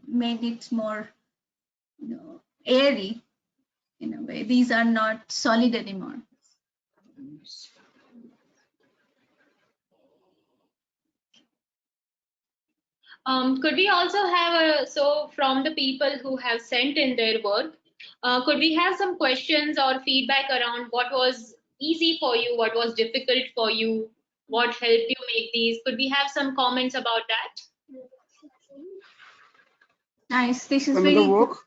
made it more, airy in a way. These are not solid anymore. Could we also have so from the people who have sent in their work, could we have some questions or feedback around what was easy for you, what was difficult for you, what helped you make these? Could we have some comments about that? Nice. This is Another very work.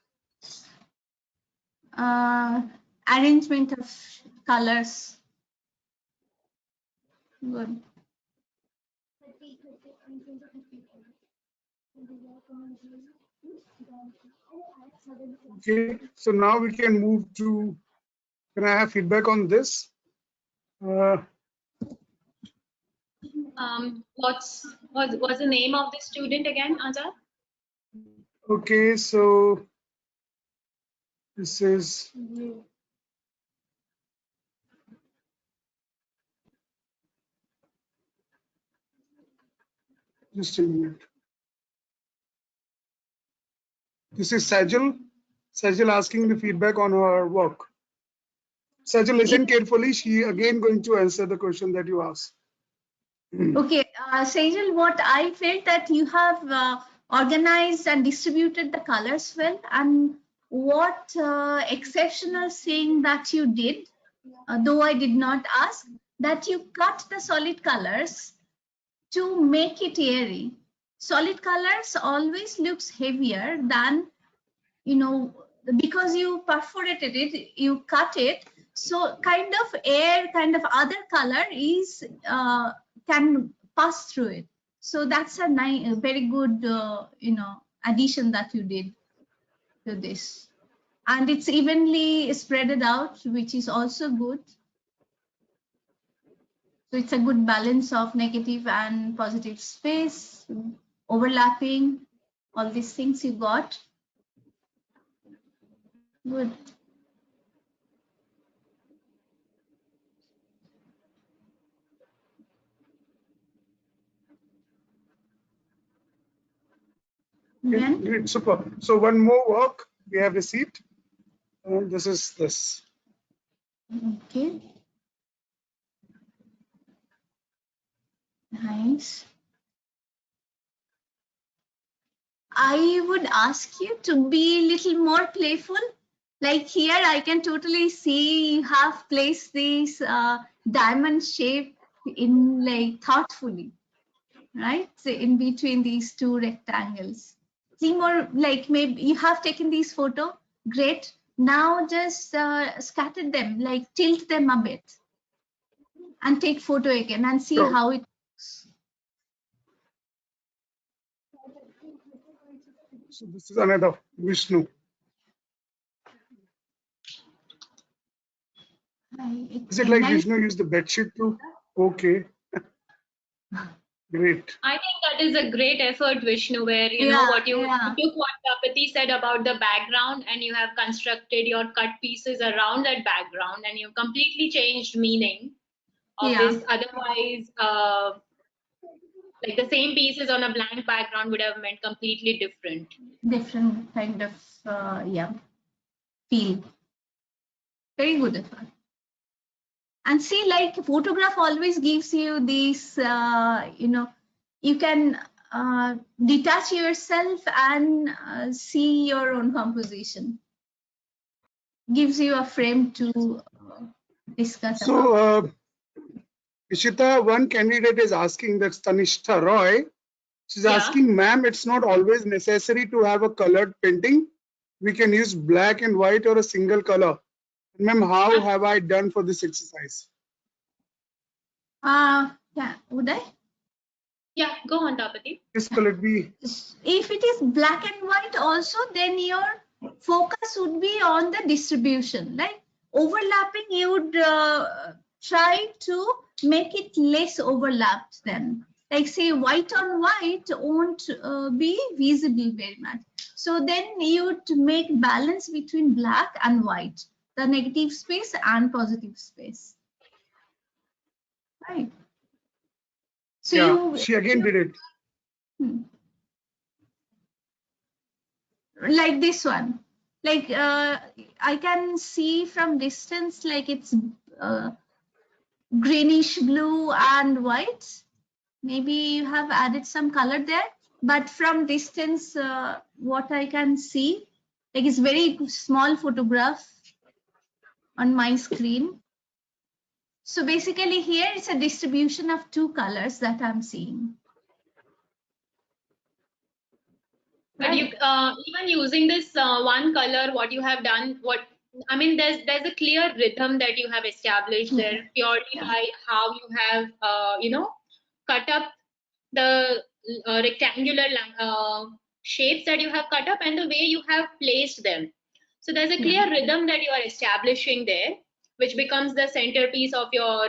good. Arrangement of colors. Good. Okay, so now we can move to. Can I have feedback on this? What's the name of the student again, Azad? Okay, so this is. Just a minute. This is Sajal. Sajal asking the feedback on her work. Sajal, listen carefully. She again going to answer the question that you asked. Okay, Sejal, what I felt that you have organized and distributed the colors well, and what exceptional thing that you did, though I did not ask, that you cut the solid colors to make it airy. Solid colors always looks heavier than, because you perforated it, you cut it, so kind of air, kind of other color is can pass through it. So that's a very good addition that you did to this, and it's evenly spreaded out, which is also good. So it's a good balance of negative and positive space, overlapping, all these things you got. Good. Okay, great, super. So one more work we have received, and this is this. Okay. Nice. I would ask you to be a little more playful. Like here, I can totally see you have placed these diamond shape in like thoughtfully, right? So in between these two rectangles. See more like maybe you have taken these photo. Great. Now just scatter them, like tilt them a bit, and take photo again and see how it looks. So this is another Vishnu. Is it like Vishnu used the bedsheet too? Okay. Great. I think that is a great effort, Vishnu, where you know what you took what Tapati said about the background and you have constructed your cut pieces around that background and you completely changed meaning of this. Otherwise, like the same pieces on a blank background would have meant completely different. Different kind of feel. Very good effort. And see, like photograph always gives you this, you can detach yourself and see your own composition. Gives you a frame to discuss. So, Ishita, one candidate is asking, that's Tanishtha Roy. She's asking, ma'am, it's not always necessary to have a colored painting. We can use black and white or a single color. Ma'am, how have I done for this exercise? Yeah, would I? Yeah, go on, Tapati. Yes, let me. If it is black and white also, then your focus would be on the distribution. Like overlapping, you would try to make it less overlapped then. like say white on white won't be visible very much. So then you would make balance between black and white, the negative space and positive space. Right. So yeah, she again did it. Like this one, like I can see from distance, like it's greenish blue and white. Maybe you have added some color there, but from distance, what I can see, like it's very small photograph on my screen. So basically here it's a distribution of two colors that I'm seeing. But you even using this one color, what you have done, I mean, there's a clear rhythm that you have established there purely by how you have cut up the rectangular shapes that you have cut up and the way you have placed them. So there's a clear rhythm that you are establishing there, which becomes the centerpiece of your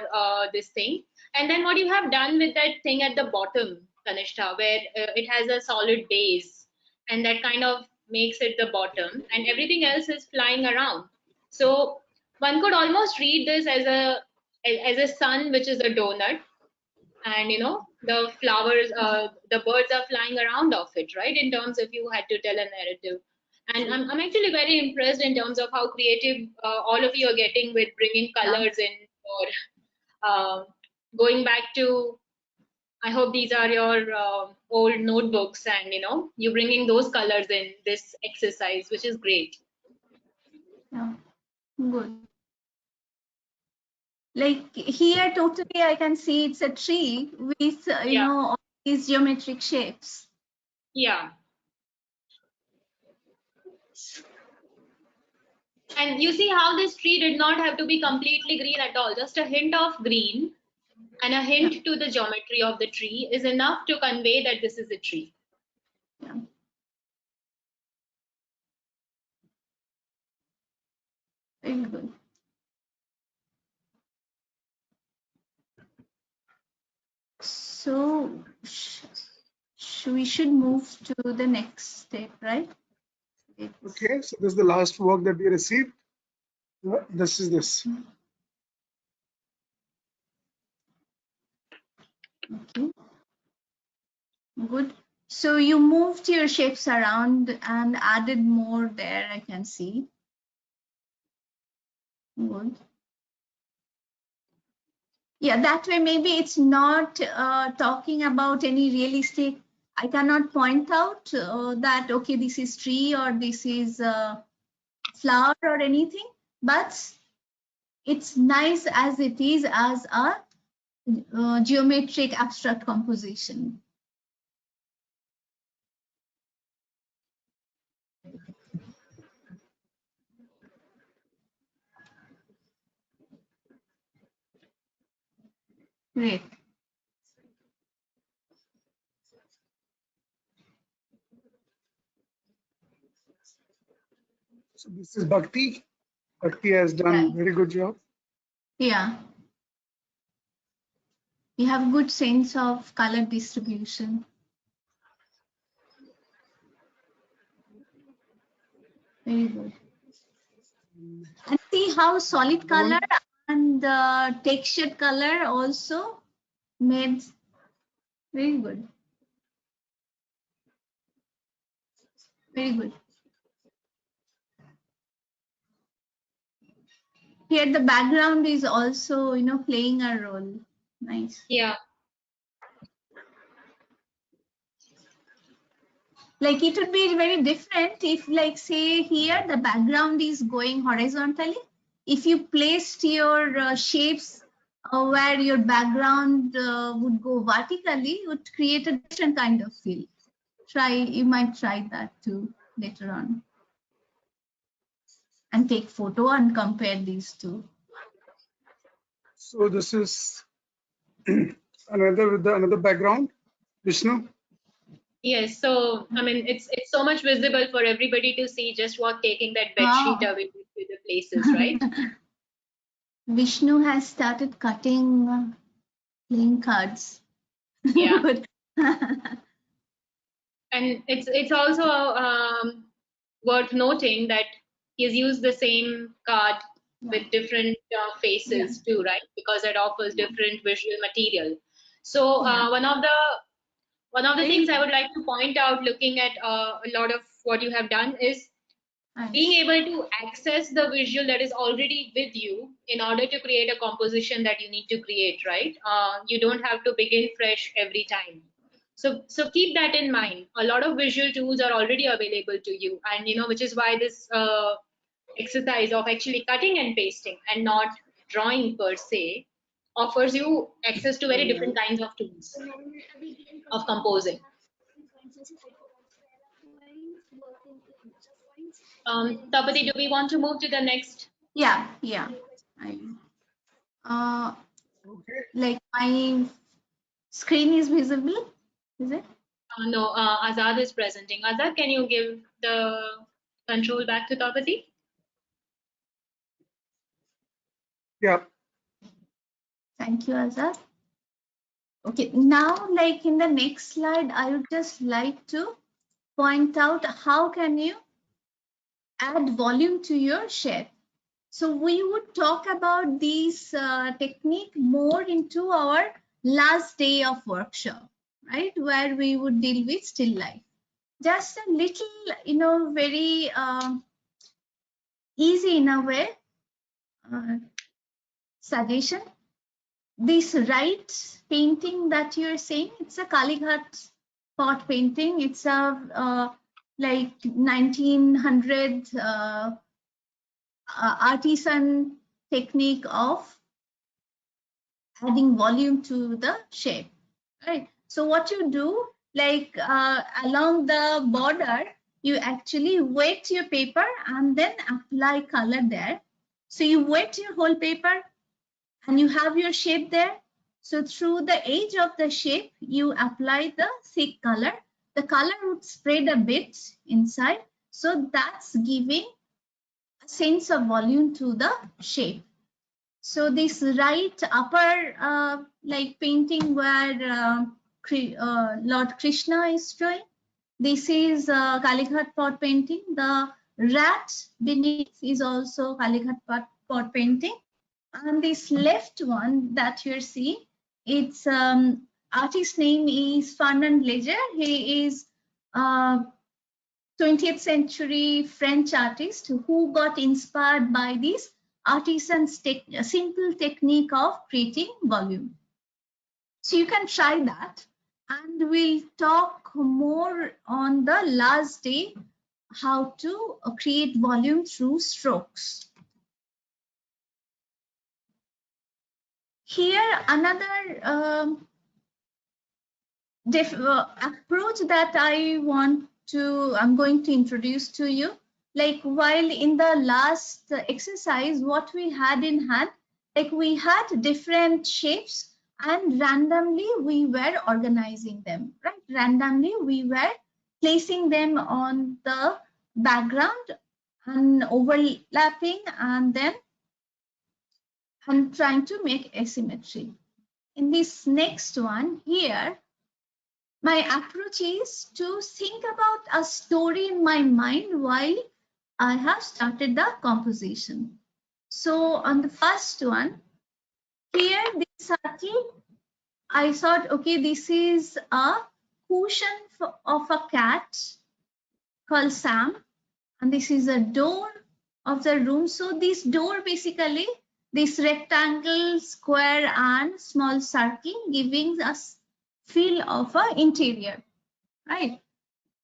this thing. And then what you have done with that thing at the bottom, Kanishta, where it has a solid base, and that kind of makes it the bottom, and everything else is flying around. So one could almost read this as a sun, which is a donut, and the flowers, the birds are flying around of it, right? In terms if you had to tell a narrative. And I'm actually very impressed in terms of how creative all of you are getting with bringing colors in, or going back to, I hope these are your old notebooks, and you bringing those colors in this exercise, which is great. Yeah, good. Like here, totally, I can see it's a tree with all these geometric shapes. Yeah. And you see how this tree did not have to be completely green at all. Just a hint of green and a hint to the geometry of the tree is enough to convey that this is a tree. Yeah. Very good. So we should move to the next step, right? Okay, so this is the last work that we received. This is this. Okay. Good. So you moved your shapes around and added more there, I can see. Good. Yeah, that way maybe it's not talking about any realistic. I cannot point out that, okay, this is tree or this is flower or anything, but it's nice as it is as a geometric abstract composition. Great. So this is Bhakti. Bhakti has done very good job. Yeah. You have good sense of color distribution. Very good. And see how solid color and textured color also made. Very good. Very good. Here the background is also, playing a role. Nice. Yeah. Like it would be very different if, like, say here the background is going horizontally. If you placed your shapes where your background would go vertically, it would create a different kind of feel. You might try that too later on. And take photo and compare these two. So this is another background, Vishnu. Yes, so I mean it's so much visible for everybody to see just what taking that bed sheet away to the places, right? Vishnu has started cutting playing cards. Yeah. Good. And it's also worth noting that he's used the same card with different faces too, right? Because it offers different visual material. So one of the things I would like to point out, looking at a lot of what you have done, is being able to access the visual that is already with you in order to create a composition that you need to create, right? You don't have to begin fresh every time. So keep that in mind. A lot of visual tools are already available to you, and which is why this exercise of actually cutting and pasting and not drawing per se offers you access to very different kinds of tools of composing. Tapati, do we want to move to the next? Yeah. Okay. Like my screen is visible, is it? No, Azad is presenting. Azad, can you give the control back to Tapati? Yeah. Thank you, Azad. Okay, now like in the next slide, I would just like to point out how can you add volume to your shape. So we would talk about this technique more into our last day of workshop, right? Where we would deal with still life. Just a little, very easy in a way suggestion. This right painting that you're seeing, it's a Kalighat pot painting. It's a like 1900 artisan technique of adding volume to the shape, right? So what you do, like along the border, you actually wet your paper and then apply color there. So you wet your whole paper and you have your shape there. So through the edge of the shape, you apply the thick color. The color would spread a bit inside. So that's giving a sense of volume to the shape. So this right upper like painting where Lord Krishna is drawing, this is Kalighat pot painting. The rat beneath is also Kalighat pot painting. And this left one that you're seeing, its artist name is Fernand Léger. He is 20th century French artist who got inspired by this artisan simple technique of creating volume. So you can try that, and we'll talk more on the last day how to create volume through strokes. Here, another approach that I'm going to introduce to you. Like while in the last exercise, what we had in hand, like we had different shapes and randomly we were organizing them, right? Randomly we were placing them on the background and overlapping and then trying to make asymmetry. In this next one here, my approach is to think about a story in my mind while I have started the composition. So on the first one, here this circle, I thought, okay, this is a cushion of a cat called Sam, and this is a door of the room. So this door basically, this rectangle, square, and small circle giving us feel of an interior, right?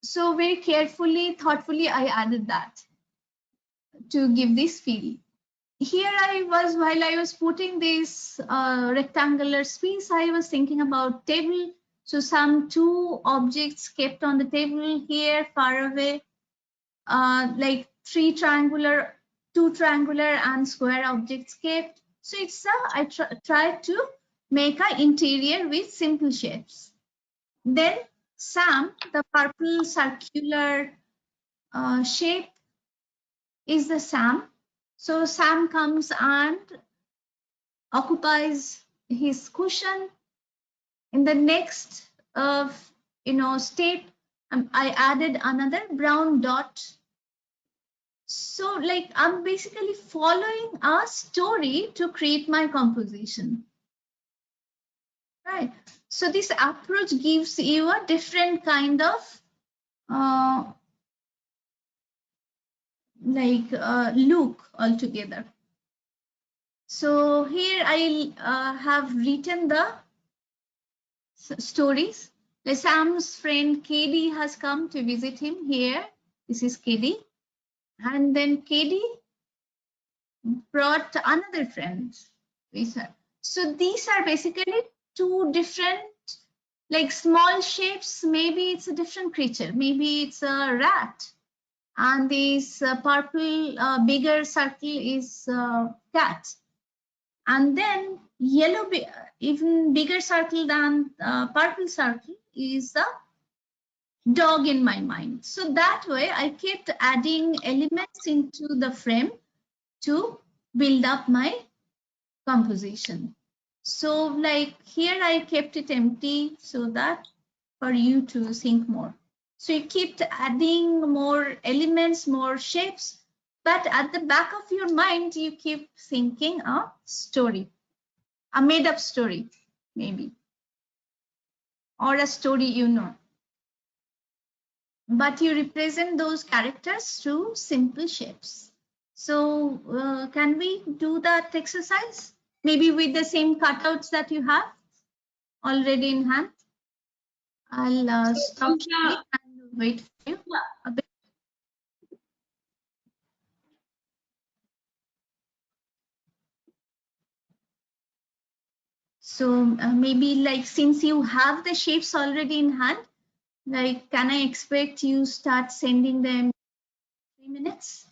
So very carefully, thoughtfully, I added that to give this feel. Here I was, while I was putting this rectangular space, I was thinking about table. So some two objects kept on the table here far away, like two triangular and square objects kept. So it's I tried to make an interior with simple shapes. Then Sam, the purple circular shape is the Sam. So Sam comes and occupies his cushion. In the next step, I added another brown dot. So like I'm basically following a story to create my composition, right? So this approach gives you a different kind of look altogether. So here I have written the stories. Like Sam's friend KD has come to visit him here. This is KD. And then KD brought another friend with her. So these are basically two different, like small shapes. Maybe it's a different creature. Maybe it's a rat. And this purple bigger circle is cat. And then yellow, even bigger circle than purple circle is a dog in my mind. So that way I kept adding elements into the frame to build up my composition. So like here I kept it empty so that for you to think more. So you keep adding more elements, more shapes, but at the back of your mind, you keep thinking a story, a made up story, maybe, or a story you know. But you represent those characters through simple shapes. So can we do that exercise? Maybe with the same cutouts that you have already in hand? I'll stop Yeah. and wait for you a bit. So maybe like since you have the shapes already in hand, like can I expect you start sending them in 3 minutes?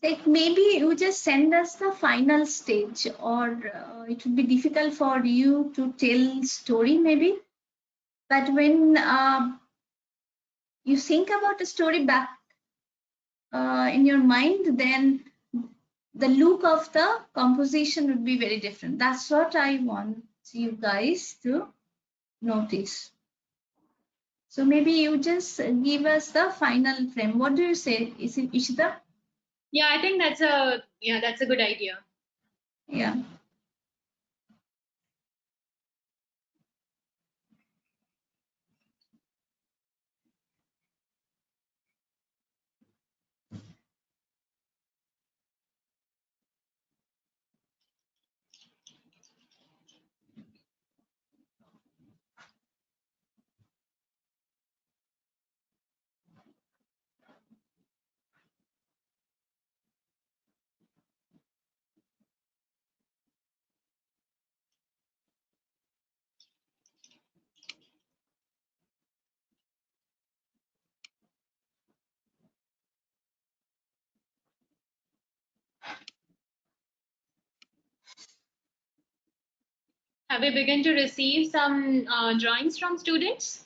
Like maybe you just send us the final stage, or it would be difficult for you to tell story maybe. But when you think about a story back in your mind, then the look of the composition would be very different. That's what I want you guys to notice. So maybe you just give us the final frame. What do you say, Ishita? Yeah, I think that's a good idea. Yeah. Have we begun to receive some drawings from students?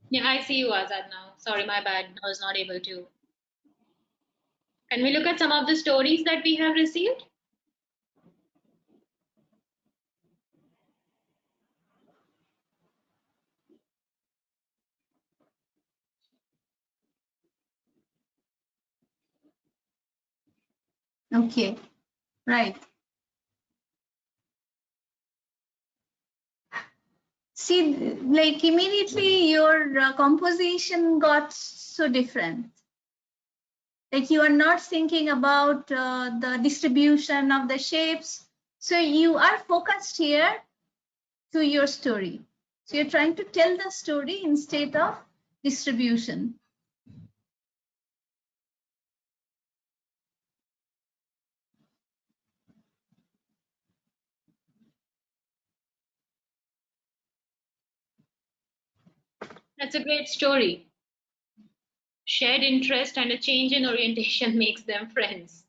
Yeah, I see you, Azad, now. Sorry, my bad. I was not able to. Can we look at some of the stories that we have received? Okay. Right. See, like immediately your composition got so different. Like you are not thinking about the distribution of the shapes. So you are focused here to your story. So you're trying to tell the story instead of distribution. That's a great story. Shared interest and a change in orientation makes them friends.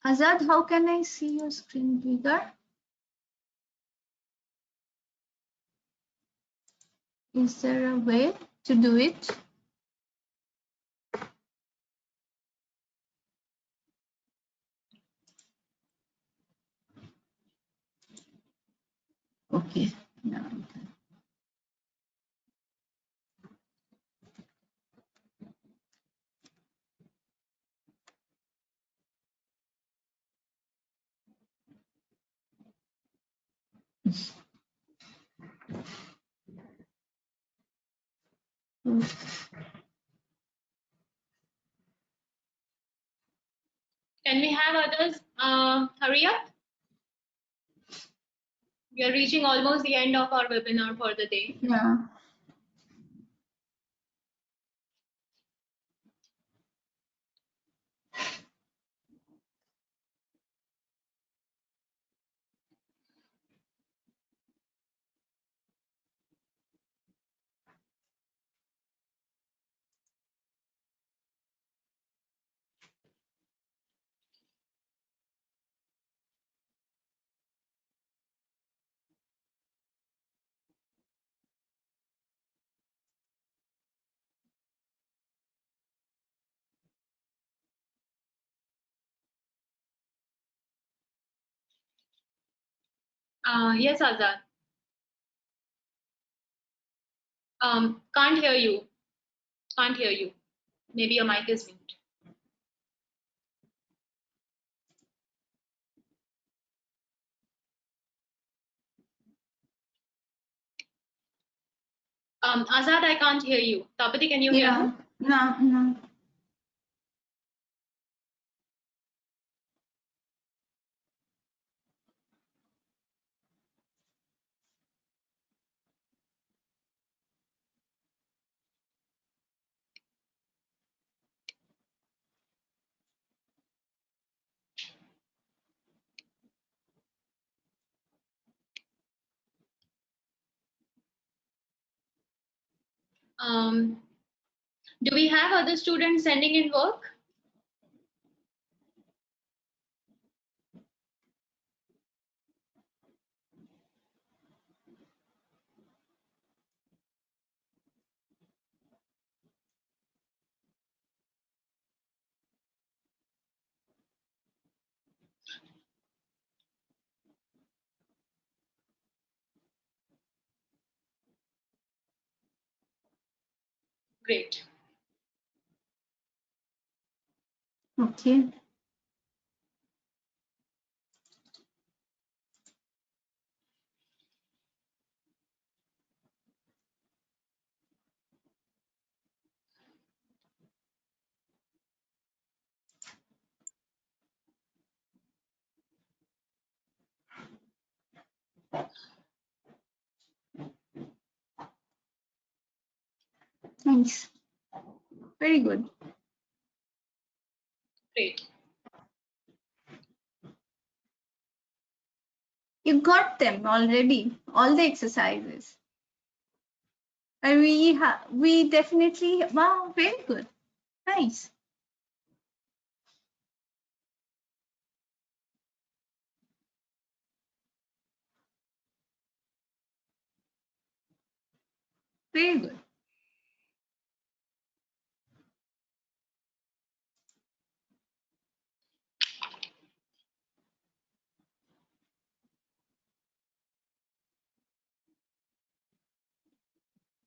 Azad, how can I see your screen bigger? Is there a way to do it? Okay. Now I can. Can we have others hurry up? We are reaching almost the end of our webinar for the day. Yeah. Yes, Azad. Can't hear you. Can't hear you. Maybe your mic is mute. Azad, I can't hear you. Tapati, can you hear me? No. Do we have other students sending in work? Great. Okay. Nice. Very good. Great. You got them already, all the exercises. And we definitely, wow, very good. Nice. Very good.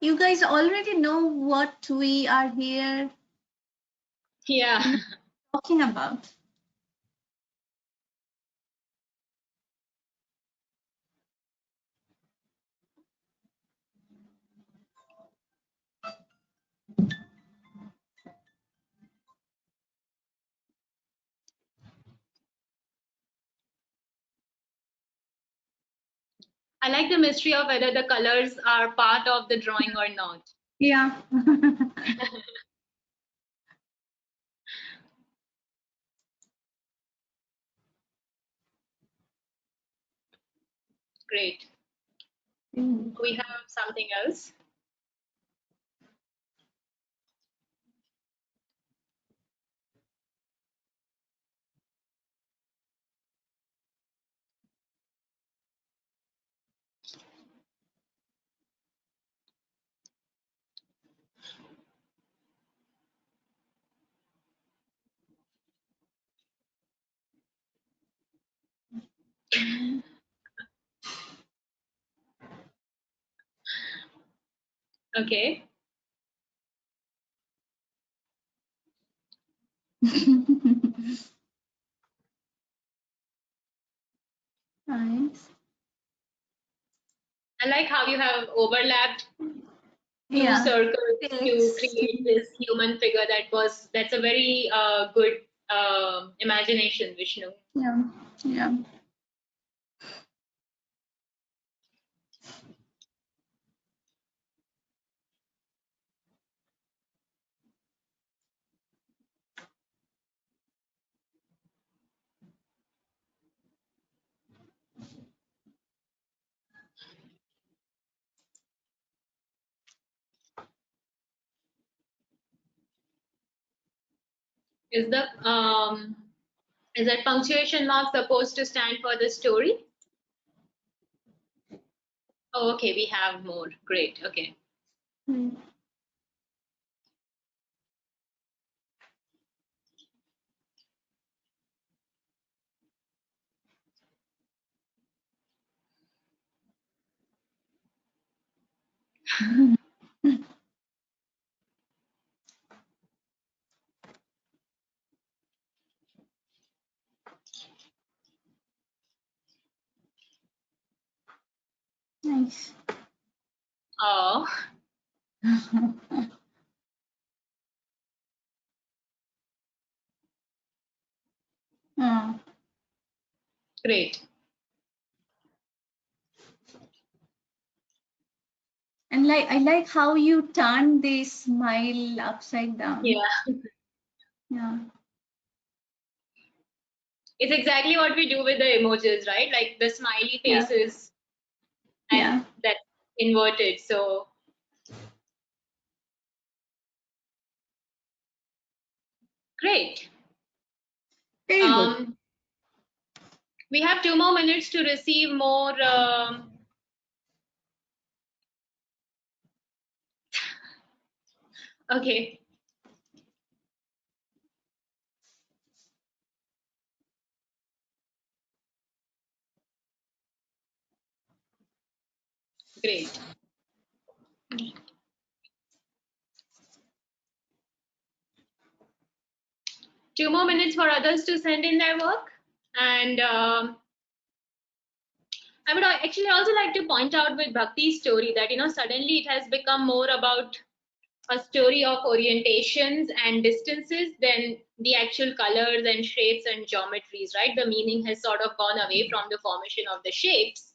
You guys already know what we are here Yeah. talking about. I like the mystery of whether the colors are part of the drawing or not. Yeah. Great. Mm. We have something else. Okay. Nice. I like how you have overlapped two Yeah. circles to Yes. create this human figure. That's a very good imagination, Vishnu. Yeah. Yeah. Is the is that punctuation mark supposed to stand for the story? Oh, okay, we have more. Great. Okay. Mm. Nice. Oh, Oh. great. And I like how you turn the smile upside down. Yeah, Yeah. it's exactly what we do with the emojis, right? Like the smiley Yeah. faces and Yeah. that inverted. So great. Very good. We have 2 more minutes to receive more. Okay. Great. Two more minutes for others to send in their work. And I would actually also like to point out with Bhakti's story that, suddenly it has become more about a story of orientations and distances than the actual colors and shapes and geometries, right? The meaning has sort of gone away from the formation of the shapes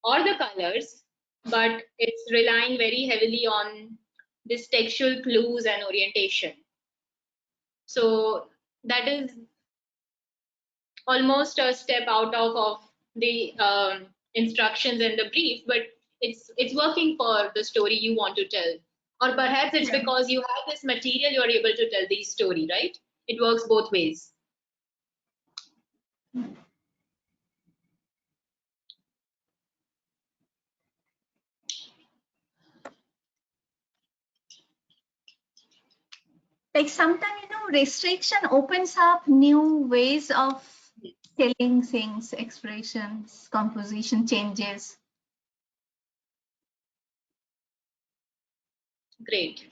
or the colors, but it's relying very heavily on this textual clues and orientation. So that is almost a step out of the instructions and the brief, but it's working for the story you want to tell. Or perhaps it's Yeah. because you have this material, you're able to tell the story, right? It works both ways. Like sometimes, restriction opens up new ways of telling things, expressions, composition changes. Great.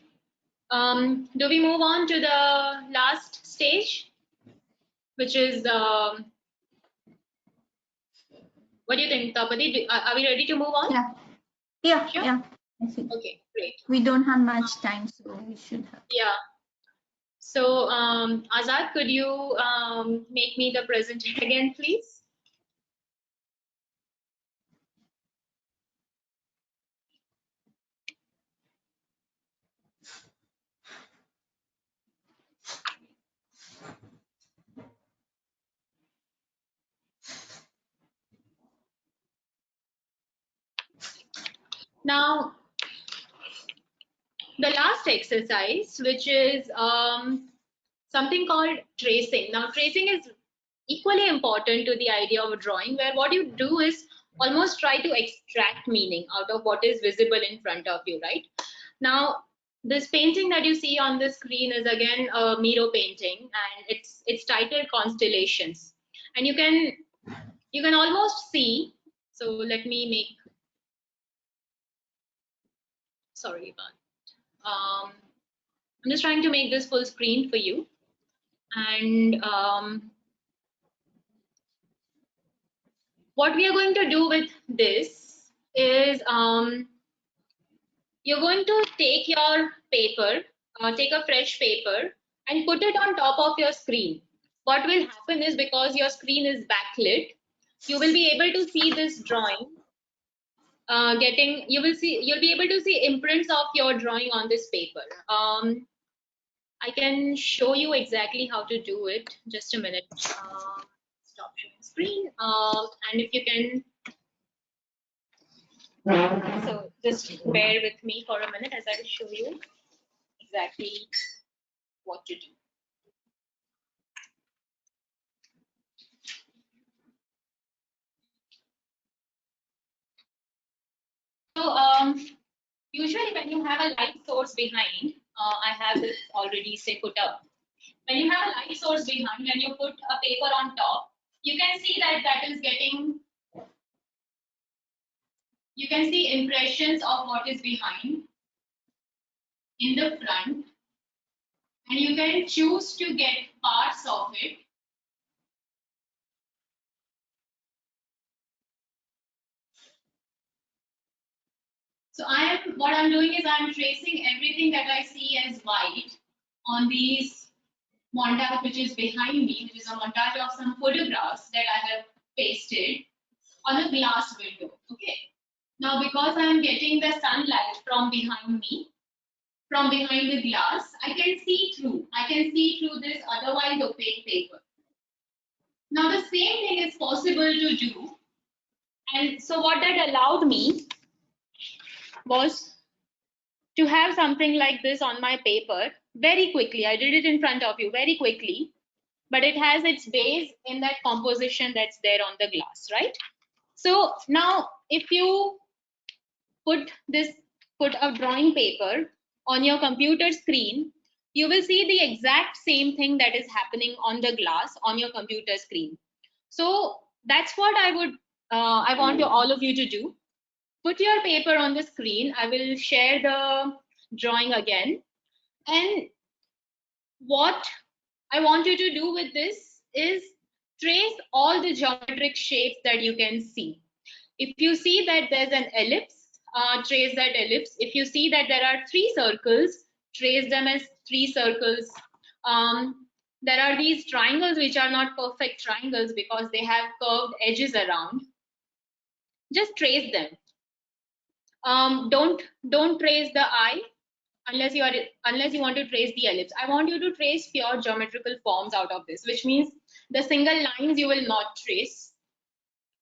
Do we move on to the last stage, which is what do you think, Tapati? Are we ready to move on? Yeah. Yeah. Sure. Yeah. I think Okay, great. we don't have much time, so we should have. Yeah. So, Azad, could you make me the presenter again, please? Now, the last exercise, which is something called tracing. Now, tracing is equally important to the idea of drawing, where what you do is almost try to extract meaning out of what is visible in front of you, right? Now, this painting that you see on the screen is again a Miro painting, and it's titled Constellations. And you can almost see. So let me make. Sorry about. I'm just trying to make this full screen for you. And what we are going to do with this is you're going to take your paper, take a fresh paper and put it on top of your screen. What will happen is, because your screen is backlit, you will be able to see this drawing you'll be able to see imprints of your drawing on this paper. I can show you exactly how to do it. Just a minute. Stop sharing screen. And if you can, so just bear with me for a minute as I will show you exactly what to do. So usually when you have a light source behind, I have this already say put up. When you have a light source behind and you put a paper on top, you can see that that is getting You can see impressions of what is behind, in the front, and you can choose to get parts of it. So what I'm doing is I'm tracing everything that I see as white on these montage which is behind me, which is a montage of some photographs that I have pasted on a glass window. Okay. Now because I'm getting the sunlight from behind me, from behind the glass, I can see through. I can see through this otherwise opaque paper. Now the same thing is possible to do. And so what that allowed me was to have something like this on my paper very quickly. I did it in front of you very quickly, but it has its base in that composition that's there on the glass, right? So now if you put a drawing paper on your computer screen, you will see the exact same thing that is happening on the glass on your computer screen. So that's what I want all of you to do. Put your paper on the screen. I will share the drawing again. And what I want you to do with this is trace all the geometric shapes that you can see. If you see that there's an ellipse, trace that ellipse. If you see that there are 3 circles, trace them as 3 circles. There are these triangles which are not perfect triangles because they have curved edges around. Just trace them. Don't trace the eye unless you want to trace the ellipse. I want you to trace pure geometrical forms out of this, which means the single lines you will not trace.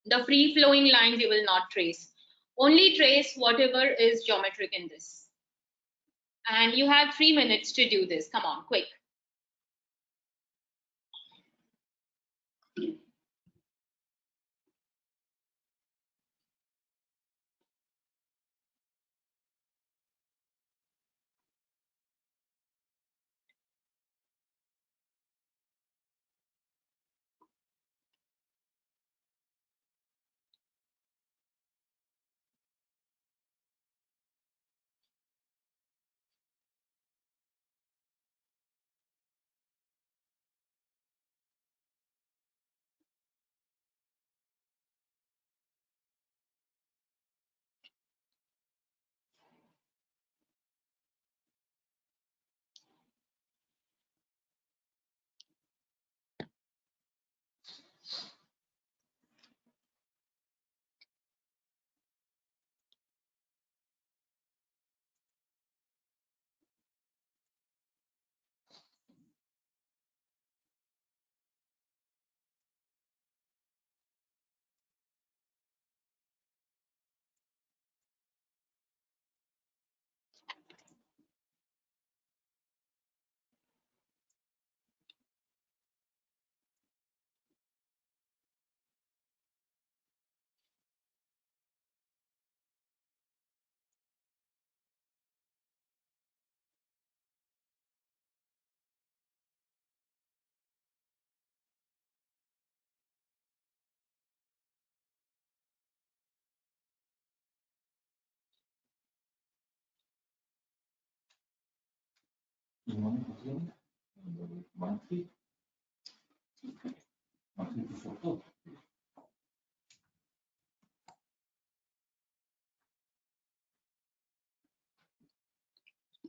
The free flowing lines you will not trace. Only trace whatever is geometric in this. And you have 3 minutes to do this. Come on, quick.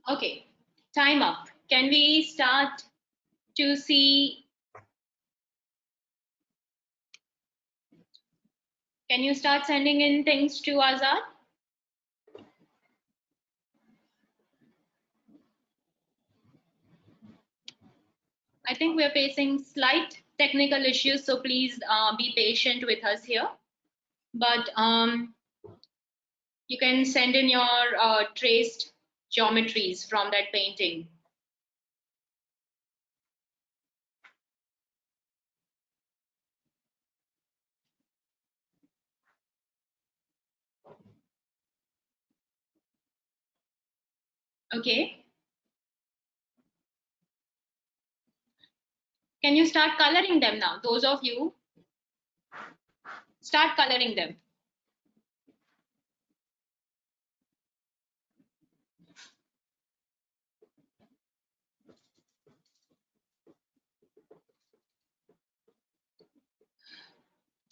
Okay, time up. Can we start to see? Can you start sending in things to Azad? I think we're facing slight technical issues, so please be patient with us here. But you can send in your traced geometries from that painting. Okay. Can you start coloring them now? Those of you, start coloring them.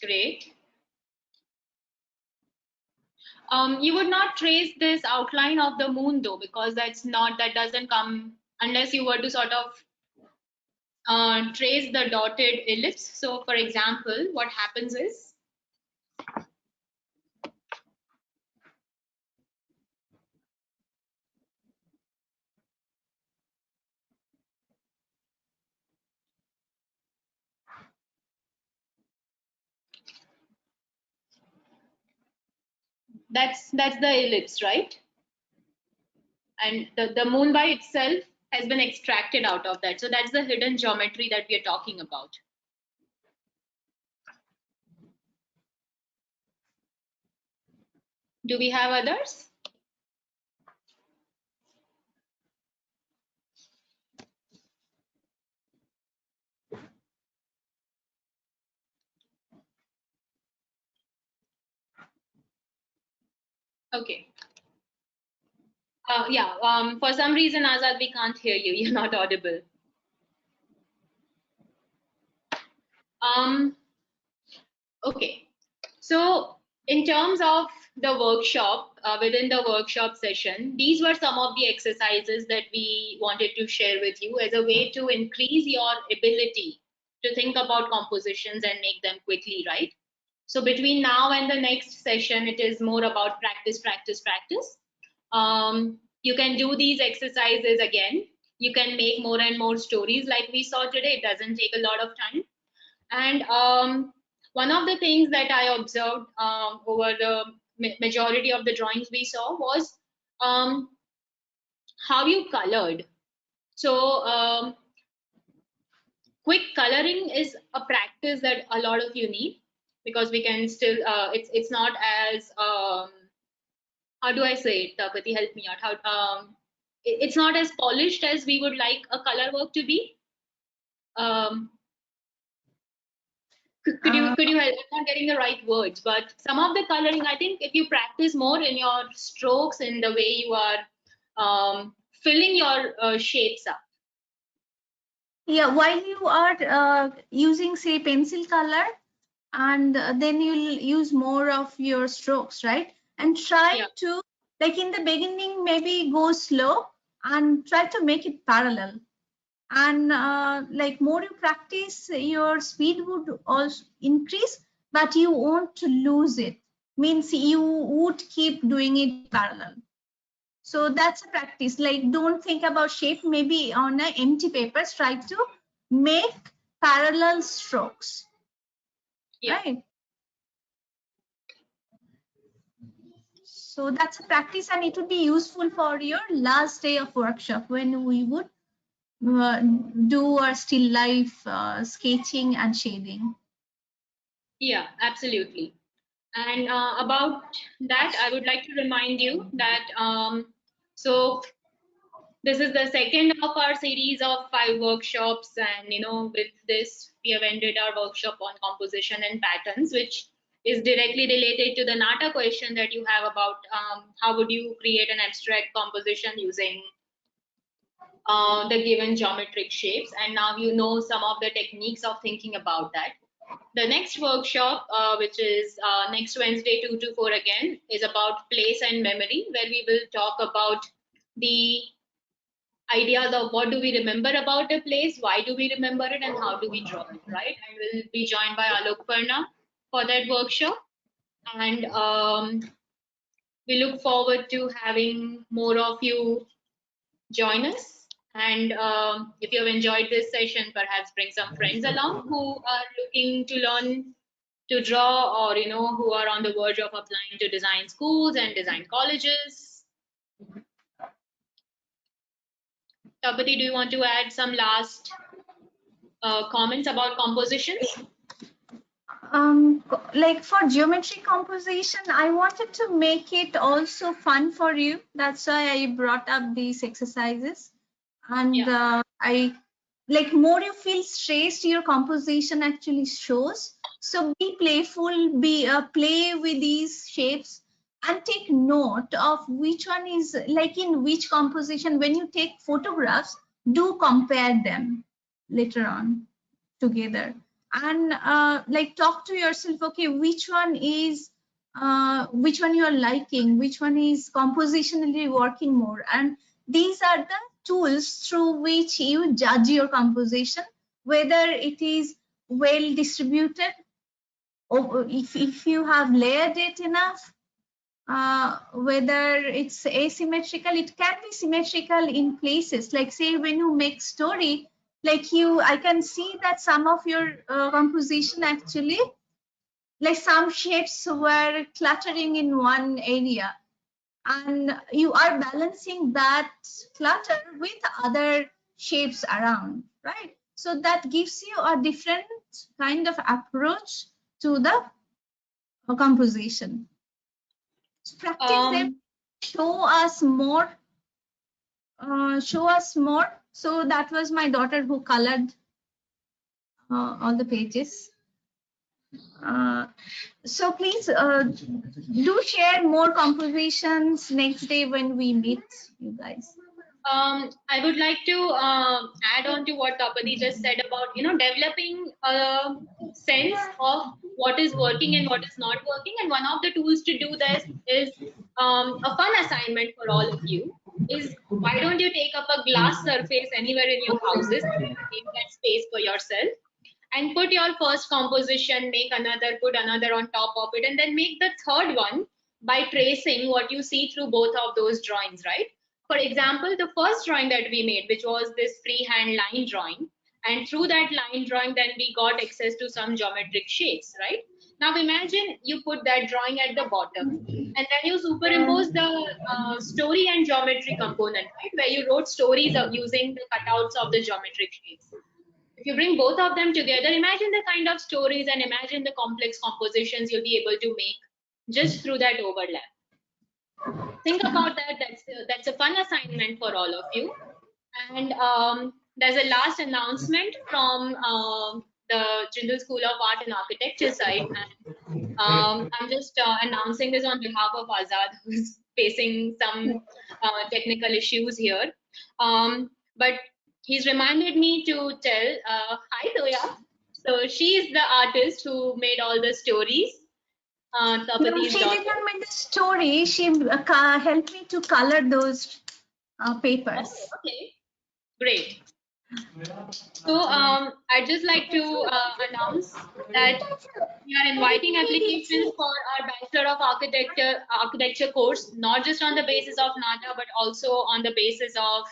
Great. You would not trace this outline of the moon though, because that doesn't come unless you were to sort of trace the dotted ellipse. So for example, what happens is, that's the ellipse, right? And the moon by itself has been extracted out of that. So that's the hidden geometry that we are talking about. Do we have others? Okay. Yeah, for some reason, Azad, we can't hear you. You're not audible. Okay. So in terms of the workshop, within the workshop session, these were some of the exercises that we wanted to share with you as a way to increase your ability to think about compositions and make them quickly, right? So between now and the next session, it is more about practice, practice, practice. You can do these exercises again. You can make more and more stories like we saw today. It doesn't take a lot of time. And one of the things that I observed over the majority of the drawings we saw was how you colored. So quick coloring is a practice that a lot of you need, because we can still, it's not as, how do I say it, Tapati, help me out. It's not as polished as we would like a color work to be. Could you help? I'm not getting the right words, but some of the coloring, I think if you practice more in your strokes, in the way you are filling your shapes up. Yeah, while you are using, say, pencil color, and then you'll use more of your strokes, right? And try to, like in the beginning, maybe go slow and try to make it parallel. And like more you practice, your speed would also increase, but you won't lose it. Means you would keep doing it parallel. So that's a practice. Like don't think about shape. Maybe on an empty paper, try to make parallel strokes. Right. So that's a practice, and it would be useful for your last day of workshop when we would do our still life sketching and shading. Yeah, absolutely. And about that, I would like to remind you that so this is the second of our series of 5 workshops, and with this we have ended our workshop on composition and patterns, which is directly related to the NATA question that you have about how would you create an abstract composition using the given geometric shapes. And now you know some of the techniques of thinking about that. The next workshop, which is next Wednesday 2 to 4 again, is about place and memory, where we will talk about the ideas of what do we remember about a place, why do we remember it, and how do we draw it, right? And we'll be joined by Alokeparna for that workshop. And we look forward to having more of you join us. And if you have enjoyed this session, perhaps bring some friends along who are looking to learn to draw, or who are on the verge of applying to design schools and design colleges. Tapati, do you want to add some last comments about compositions? Like for geometry composition, I wanted to make it also fun for you. That's why I brought up these exercises. And I like more you feel stressed, your composition actually shows. So be playful, be play with these shapes, and take note of which one is like in which composition. When you take photographs, do compare them later on together. and like talk to yourself, okay, which one you're liking, which one is compositionally working more, and these are the tools through which you judge your composition, whether it is well distributed, or if you have layered it enough, whether it's asymmetrical. It can be symmetrical in places, like say when you make story, like I can see that some of your composition actually, like some shapes were cluttering in one area, and you are balancing that clutter with other shapes around, right? So that gives you a different kind of approach to the composition. So practice them, show us more. So that was my daughter who colored all the pages. So please do share more compositions next day when we meet you guys. I would like to add on to what Tapati just said about, developing a sense of what is working and what is not working. And one of the tools to do this is a fun assignment for all of you is, why don't you take up a glass surface anywhere in your houses, make that space for yourself, and put your first composition, make another, put another on top of it, and then make the third one by tracing what you see through both of those drawings, right? For example, the first drawing that we made, which was this freehand line drawing, and through that line drawing, then we got access to some geometric shapes, right? Now imagine you put that drawing at the bottom, and then you superimpose the story and geometry component, right? Where you wrote stories using the cutouts of the geometric shapes. If you bring both of them together, imagine the kind of stories and imagine the complex compositions you'll be able to make just through that overlap. Think about that. That's a fun assignment for all of you. And there's a last announcement from the Jindal School of Art and Architecture side. And I'm just announcing this on behalf of Azad, who's facing some technical issues here. But he's reminded me to tell, hi Toya. So she's the artist who made all the stories. No, she did not make the story. She helped me to color those papers. Okay, great. So I'd just like to announce that we are inviting applications for our Bachelor of Architecture course, not just on the basis of NATA, but also on the basis of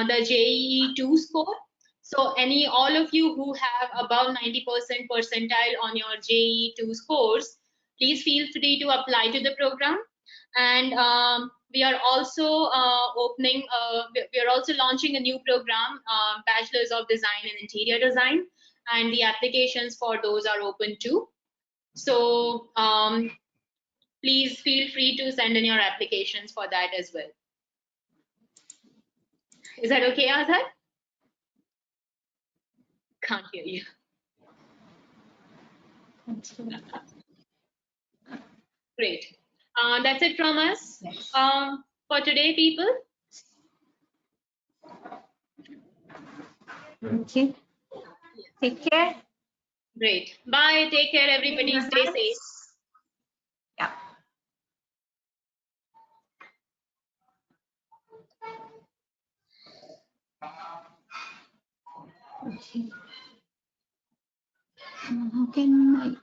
the JEE 2 score. So all of you who have above 90% percentile on your JEE 2 scores, please feel free to apply to the program. And we are also we are also launching a new program, Bachelors of Design and Interior Design, and the applications for those are open too. So please feel free to send in your applications for that as well. Is that okay, Azhar? Can't hear you. Great. That's it from us for today, people. Okay. Take care. Great. Bye. Take care, everybody. Stay safe. Yeah. Okay. How can I?